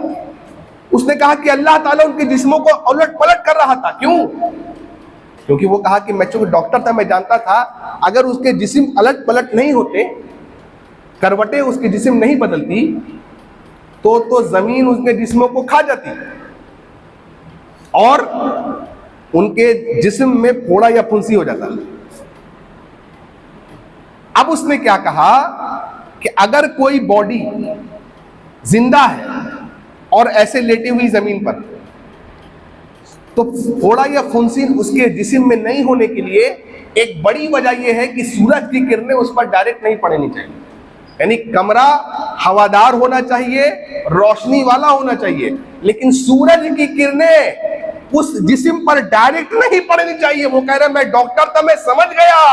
उसने कहा कि अल्लाह ताला उनके जिस्मों को उलट पलट कर रहा था। क्यों? क्योंकि वो कहा कि मैं चूंकि डॉक्टर था, मैं जानता था अगर उसके जिस्म अलट पलट नहीं होते, करवटें उसके जिस्म नहीं बदलती, तो जमीन उसके जिस्मों को खा जाती और उनके जिस्म में फोड़ा या फुंसी हो जाता। अब उसने क्या कहा कि अगर कोई बॉडी जिंदा है और ऐसे लेटी हुई जमीन पर, तो फोड़ा या फुंसी उसके जिस्म में नहीं होने के लिए एक बड़ी वजह यह है कि सूरज की किरणें उस पर डायरेक्ट नहीं पड़नी चाहिए। यानी कमरा हवादार होना चाहिए, रोशनी वाला होना चाहिए, लेकिन सूरज की किरणें उस जिस्म पर डायरेक्ट नहीं पड़नी चाहिए। वो कह रहे मैं डॉक्टर था, मैं समझ गया,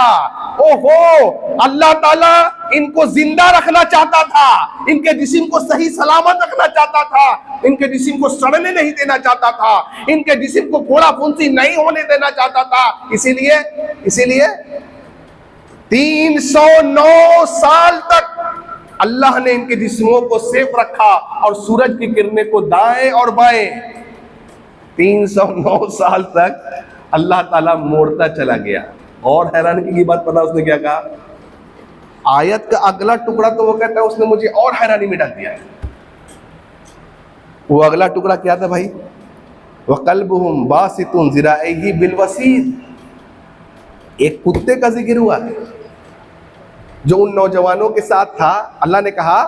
ओहो अल्लाह ताला इनको जिंदा रखना चाहता था, इनके जिस्म को सही सलामत रखना चाहता था, इनके जिस्म को सड़ने नहीं देना चाहता था, इनके जिस्म को फोड़ा फुंसी नहीं होने देना चाहता था। इसीलिए 309 साल तक अल्लाह ने इनके जिस्मों को सेफ रखा और सूरज की किरणें को दाएं और बाएं। 309 साल तक अल्लाह ताला मोड़ता चला गया। और हैरानी की बात पता उसने क्या कहा? आयत का अगला टुकड़ा तो वो कहता है उसने मुझे और हैरानी में डाल दिया। वो अगला टुकड़ा क्या था भाई? वक़ल्बुहुम बासितुन ज़िराइही बिलवसीद। एक कुत्ते का जिक्र हुआ है जो उन नौजवानों के साथ था। अल्लाह ने कहा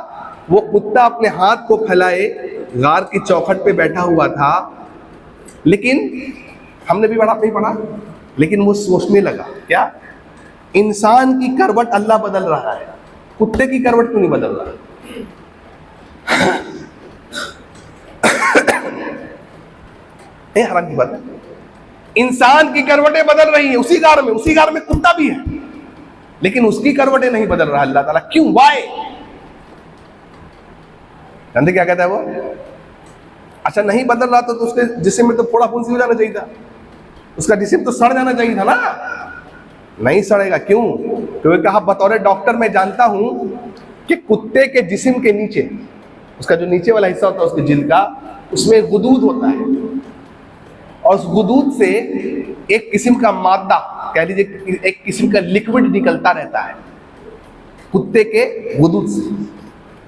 वो कुत्ता अपने हाथ को फैलाए गार की चौखट पे बैठा हुआ था, लेकिन हमने भी नहीं पढ़ा, लेकिन वो सोचने लगा क्या, इंसान की करवट अल्लाह बदल रहा है, कुत्ते की करवट क्यों नहीं बदल रहा? हैरान की बात है, इंसान की करवटें बदल रही है उसी गार में कुत्ता भी है, लेकिन उसकी करवटें नहीं बदल रहा अल्लाह ताला। क्यों? वाई? जानते क्या कहता है वो? अच्छा नहीं बदल रहा तो उसके जिस्म में तो फोड़ा फुंसी हो जाना चाहिए था, उसका जिस्म तो सड़ जाना चाहिए था ना। नहीं सड़ेगा। क्यों? क्योंकि कहा बतौर डॉक्टर मैं जानता हूं कि कुत्ते के जिस्म के नीचे, उसका जो नीचे वाला हिस्सा होता है उसके जिल्द का, उसमें गुदूद होता है और उस गुदूद से एक किस्म का मादा, कह लीजिए एक किस्म का लिक्विड निकलता रहता है। कुत्ते के गुदूद से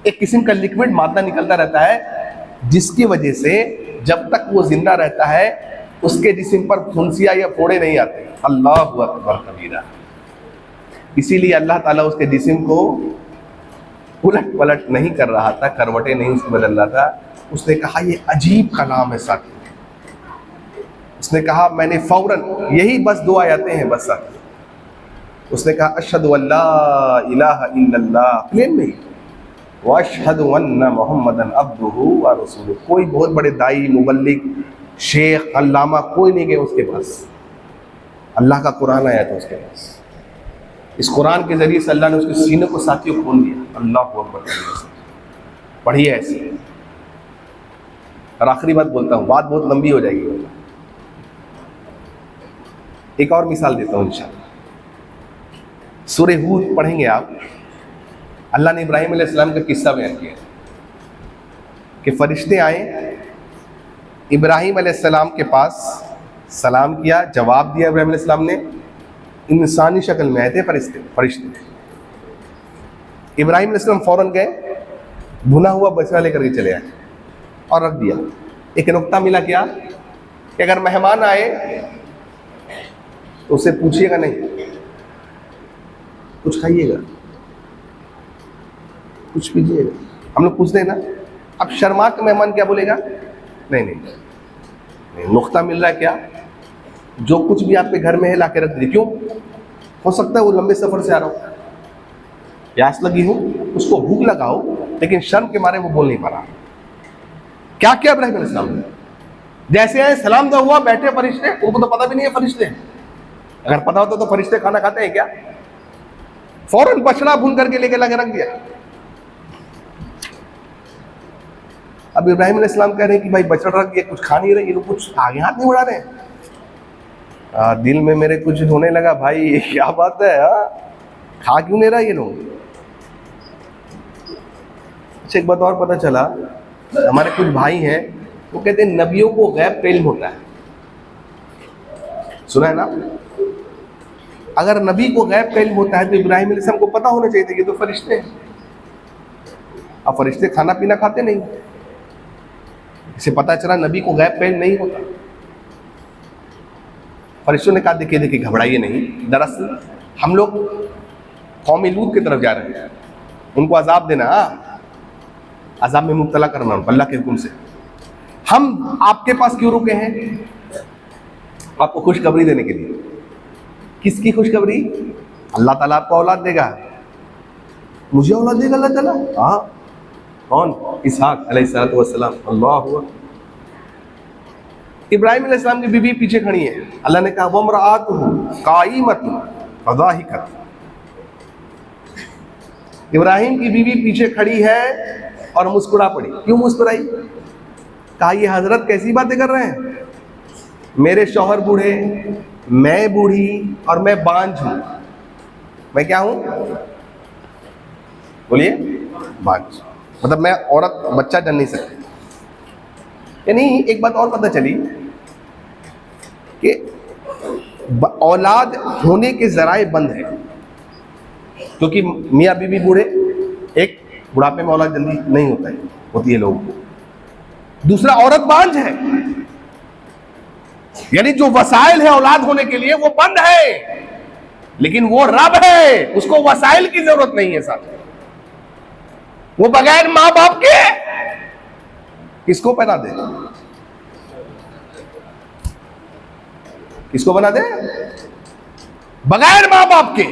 एक किस्म का लिक्विड मादा निकलता रहता है, जिसकी वजह से जब तक वो जिंदा रहता है उसके जिस्म पर फुंसिया या फोड़े नहीं आते। अल्लाहु अकबर कबीरा। इसीलिए अल्लाह ताला उसके जिस्म को उलट पलट नहीं कर रहा था, करवटें नहीं उसको बदल रहा था। उसने कहा ये अजीब कलाम है साथी। उसने कहा मैंने फौरन, यही बस 2 आयतें हैं बस साथी, उसने कहा अशहदु अल्ला इलाहा इल्लल्लाह, प्लेन में व अशहदु अन्ना मुहम्मदन अब्दुहु व रसूलुहु। कोई बहुत बड़े दाई, मुबल्लिग, शेख, अल्लामा कोई नहीं गए उसके पास। अल्लाह का कुरान आया था उसके पास। इस कुरान के जरिए से अल्लाह ने उसके सीने को साथियों खोल दिया। अल्लाह अकबर। पढ़िए ऐसे। और आखिरी बात बोलता हूँ, बात बहुत लंबी हो जाएगी। एक और मिसाल देता हूँ इंशाअल्लाह। सूरे हूद पढ़ेंगे आप। अल्लाह ने इब्राहिम अलैहिस्सलाम का किस्सा बयान किया कि फरिश्ते आए, इब्राहिम अलैहिस्सलाम के पास सलाम किया, जवाब दिया इब्राहिम अलैहिस्सलाम ने। इंसानी शक्ल में आए थे फरिश्ते। इब्राहिम अलैहिस्सलाम फौरन गए, भुना हुआ बछड़ा लेकर के चले आए और रख दिया। एक नुक्ता मिला क्या कि अगर मेहमान आए तो उससे पूछिएगा नहीं, कुछ खाइएगा, कुछ पीजिएगा। हम लोग पूछते हैं ना, अब शर्मा के मेहमान क्या बोलेगा? नहीं। नुक्ता मिल रहा है क्या? जो कुछ भी आपके घर में है ला के रख दीजिए। क्यों? हो सकता है वो लंबे सफर से आ रहा हो, प्यास लगी हो, उसको भूख लगाओ, लेकिन शर्म के मारे वो बोल नहीं पा रहा। क्या किया इब्राहिम अलैहिस्सलाम ने? जैसे आए सलाम तो हुआ, बैठे फरिश्ते, उनको तो पता भी नहीं है फरिश्ते। अगर पता होता तो फरिश्ते खाना खाते हैं क्या? फौरन बछड़ा भून करके लेके लगे रख दिया। अब इब्राहिम अलैहिस्सलाम कह रहे हैं कि भाई बछड़ा रख दिया, कुछ खा नहीं रहे, ये लोग कुछ आगे हाथ नहीं बढ़ा रहे। दिल में मेरे कुछ होने लगा, भाई ये क्या बात है, खा क्यों नहीं रहा ये लोग? अच्छा, एक बात और पता चला, हमारे कुछ भाई हैं वो कहते हैं नबियों को गैब का इल्म होता है। सुना है ना? अगर नबी को गैब का इल्म होता है तो इब्राहिम अलैहिस्सलाम को पता होना चाहिए था कि तो फरिश्ते हैं। अब फरिश्ते खाना पीना खाते नहीं, इसे पता चला नबी को गैब का इल्म नहीं होता। फरिश्तों ने कहा देखिए घबराइए नहीं, दरअसल हम लोग कौमी लूत की तरफ जा रहे हैं, उनको अजाब देना, अजाब में मुब्तला करना उनको अल्लाह के हुक्म से। हम आपके पास क्यों रुके हैं? आपको खुशखबरी देने के लिए। किसकी खुशखबरी? अल्लाह ताला आपको औलाद देगा। मुझे औलाद देगा अल्लाह ताला? हाँ। कौन? इसहाक अलैहिस्सलातु वस्सलाम। अल्लाह हुआ। इब्राहिम अलैहिस्सलाम की बीवी पीछे खड़ी है। अल्लाह ने कहा वमराअतुहु काइमतुन फज़ाहिकत। इब्राहिम की बीवी पीछे खड़ी है और मुस्कुरा पड़ी। क्यों मुस्कुराई? कहा ये हजरत कैसी बातें कर रहे हैं, मेरे शौहर बूढ़े, मैं बूढ़ी और मैं बांझ हूं। मैं क्या हूं? बोलिए। बांझ, मतलब मैं औरत, बच्चा जन नहीं सकती। यानी एक बात और पता चली कि औलाद होने के जराए बंद है, क्योंकि मियाँ बीवी बूढ़े, एक बुढ़ापे में औलाद जल्दी नहीं होता है, होती है लोगों को। दूसरा, औरत बांझ है, यानी जो वसाइल है औलाद होने के लिए वो बंद है, लेकिन वो रब है, उसको वसाइल की जरूरत नहीं है। साथ वो बगैर मां बाप के किसको पैदा दे? किसको बना दे? बगैर मां बाप के,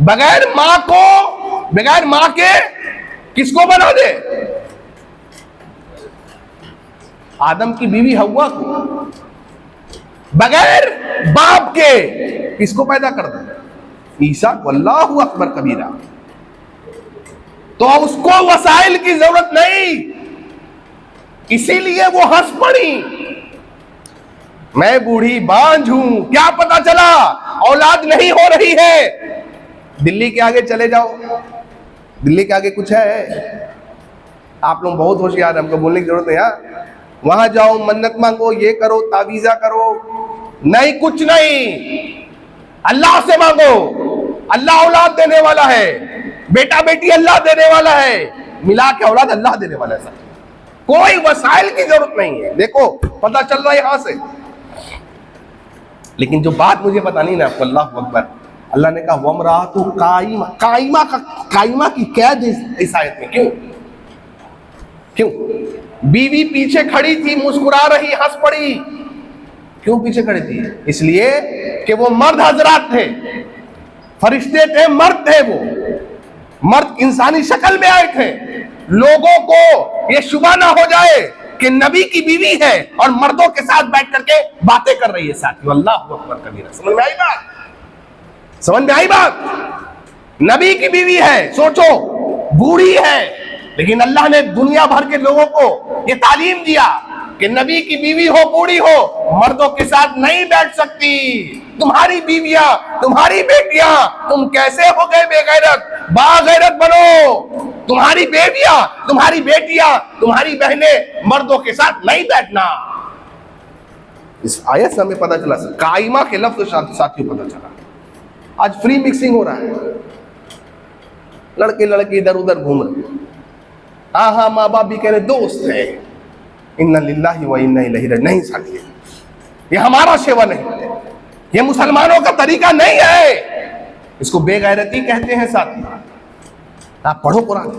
बगैर मां को, बगैर मां के किसको बना दे? आदम की बीवी हव्वा को बगैर बाप के किसको पैदा कर दे? ईसा को। अल्लाहु अकबर कबीरा। तो उसको वसाइल की जरूरत नहीं, इसीलिए वो हंस पड़ी। मैं बूढ़ी बांझ हूं, क्या पता चला औलाद नहीं हो रही है। दिल्ली के आगे चले जाओ, दिल्ली के आगे कुछ है? आप लोग बहुत होशियार है, हमको बोलने की जरूरत है। यार वहां जाओ, मन्नत मांगो, ये करो, तावीजा करो, नहीं कुछ नहीं। अल्लाह से मांगो, अल्लाह औलाद देने वाला है, बेटा बेटी अल्लाह देने वाला है, मिला के औलाद अल्लाह देने वाला है। कोई वसाइल की जरूरत नहीं है। देखो पता चल रहा है यहां से। लेकिन जो बात मुझे बतानी ना आपको, अल्लाह अकबर, अल्लाह ने कहा वमरातु काइमा। काइमा की कैद इस आयत में क्यों? क्यों? बीवी पीछे खड़ी थी, मुस्कुरा रही, हंस पड़ी। क्यों पीछे खड़ी थी? इसलिए कि वो मर्द हजरात थे, फरिश्ते थे, मर्द थे वो। मर्द इंसानी शक्ल में आए थे, लोगों को ये शुबा ना हो जाए कि नबी की बीवी है और मर्दों के साथ बैठ करके बातें कर रही है साथियों। अल्लाह अकबर कबीरा। समझ में आई बात? समझ में आई बात? नबी की बीवी है, सोचो बूढ़ी है, लेकिन अल्लाह ने दुनिया भर के लोगों को ये तालीम दिया कि नबी की बीवी हो, बूढ़ी हो, मर्दों के साथ नहीं बैठ सकती। तुम्हारी बीवियां, तुम्हारी बेटियां, तुम कैसे हो गए बेगैरत? बागैरत बनो। तुम्हारी बेटियां, तुम्हारी बेटियां, तुम्हारी बहनें मर्दों के साथ नहीं बैठना। इस आयत से हमें पता चला, काइमा के लफ्ज साथियों पता चला। आज फ्री मिक्सिंग हो रहा है, लड़के लड़के इधर उधर घूम रहे। हाँ, माँ बाप भी कह रहे दोस्त है। इन्ना लिल्लाहि व इन्ना इलैहि राजिऊन। नहीं साथियों, ये हमारा सेवन है, ये मुसलमानों का तरीका नहीं है। इसको बेगैरती कहते हैं साथियों। आप पढ़ो कुरान।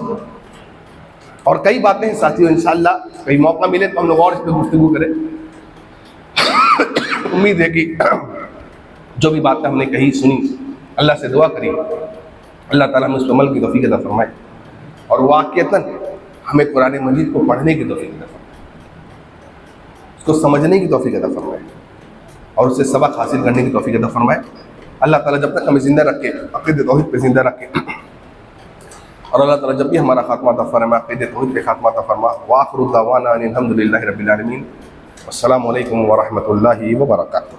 और कई बातें हैं साथियों, इंशाअल्लाह कहीं मौका मिले तो हम लोग और इस पर गुफ्तगू करें। उम्मीद है कि जो भी बातें हमने कही सुनी, अल्लाह से दुआ करी अल्लाह ताला हमें उस पर अमल की तौफीक अता फरमाए और वाक़ियतन हमें कुरान मजीद को पढ़ने की तौफीक अता फरमाए, उसको समझने की तौफीक अता फरमाए और उससे सबक हासिल करने की तौफीक अता फरमाए। अल्लाह ताला जब तक हमें ज़िंदा रखे, अक़ीदे तौहीद पे ज़िंदा रखे, और अल्लाह ताला जब भी हमारा खात्मा अता फरमाए, अक़ीदे तौहीद पे खात्मा अता फरमाए। व आखिरु दअवाना अनिल हम्दुलिल्लाहि रब्बिल आलमीन। अस्सलामु अलैकुम व रहमतुल्लाहि व बरकातुहू।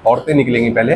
औरतें निकलेंगी पहले।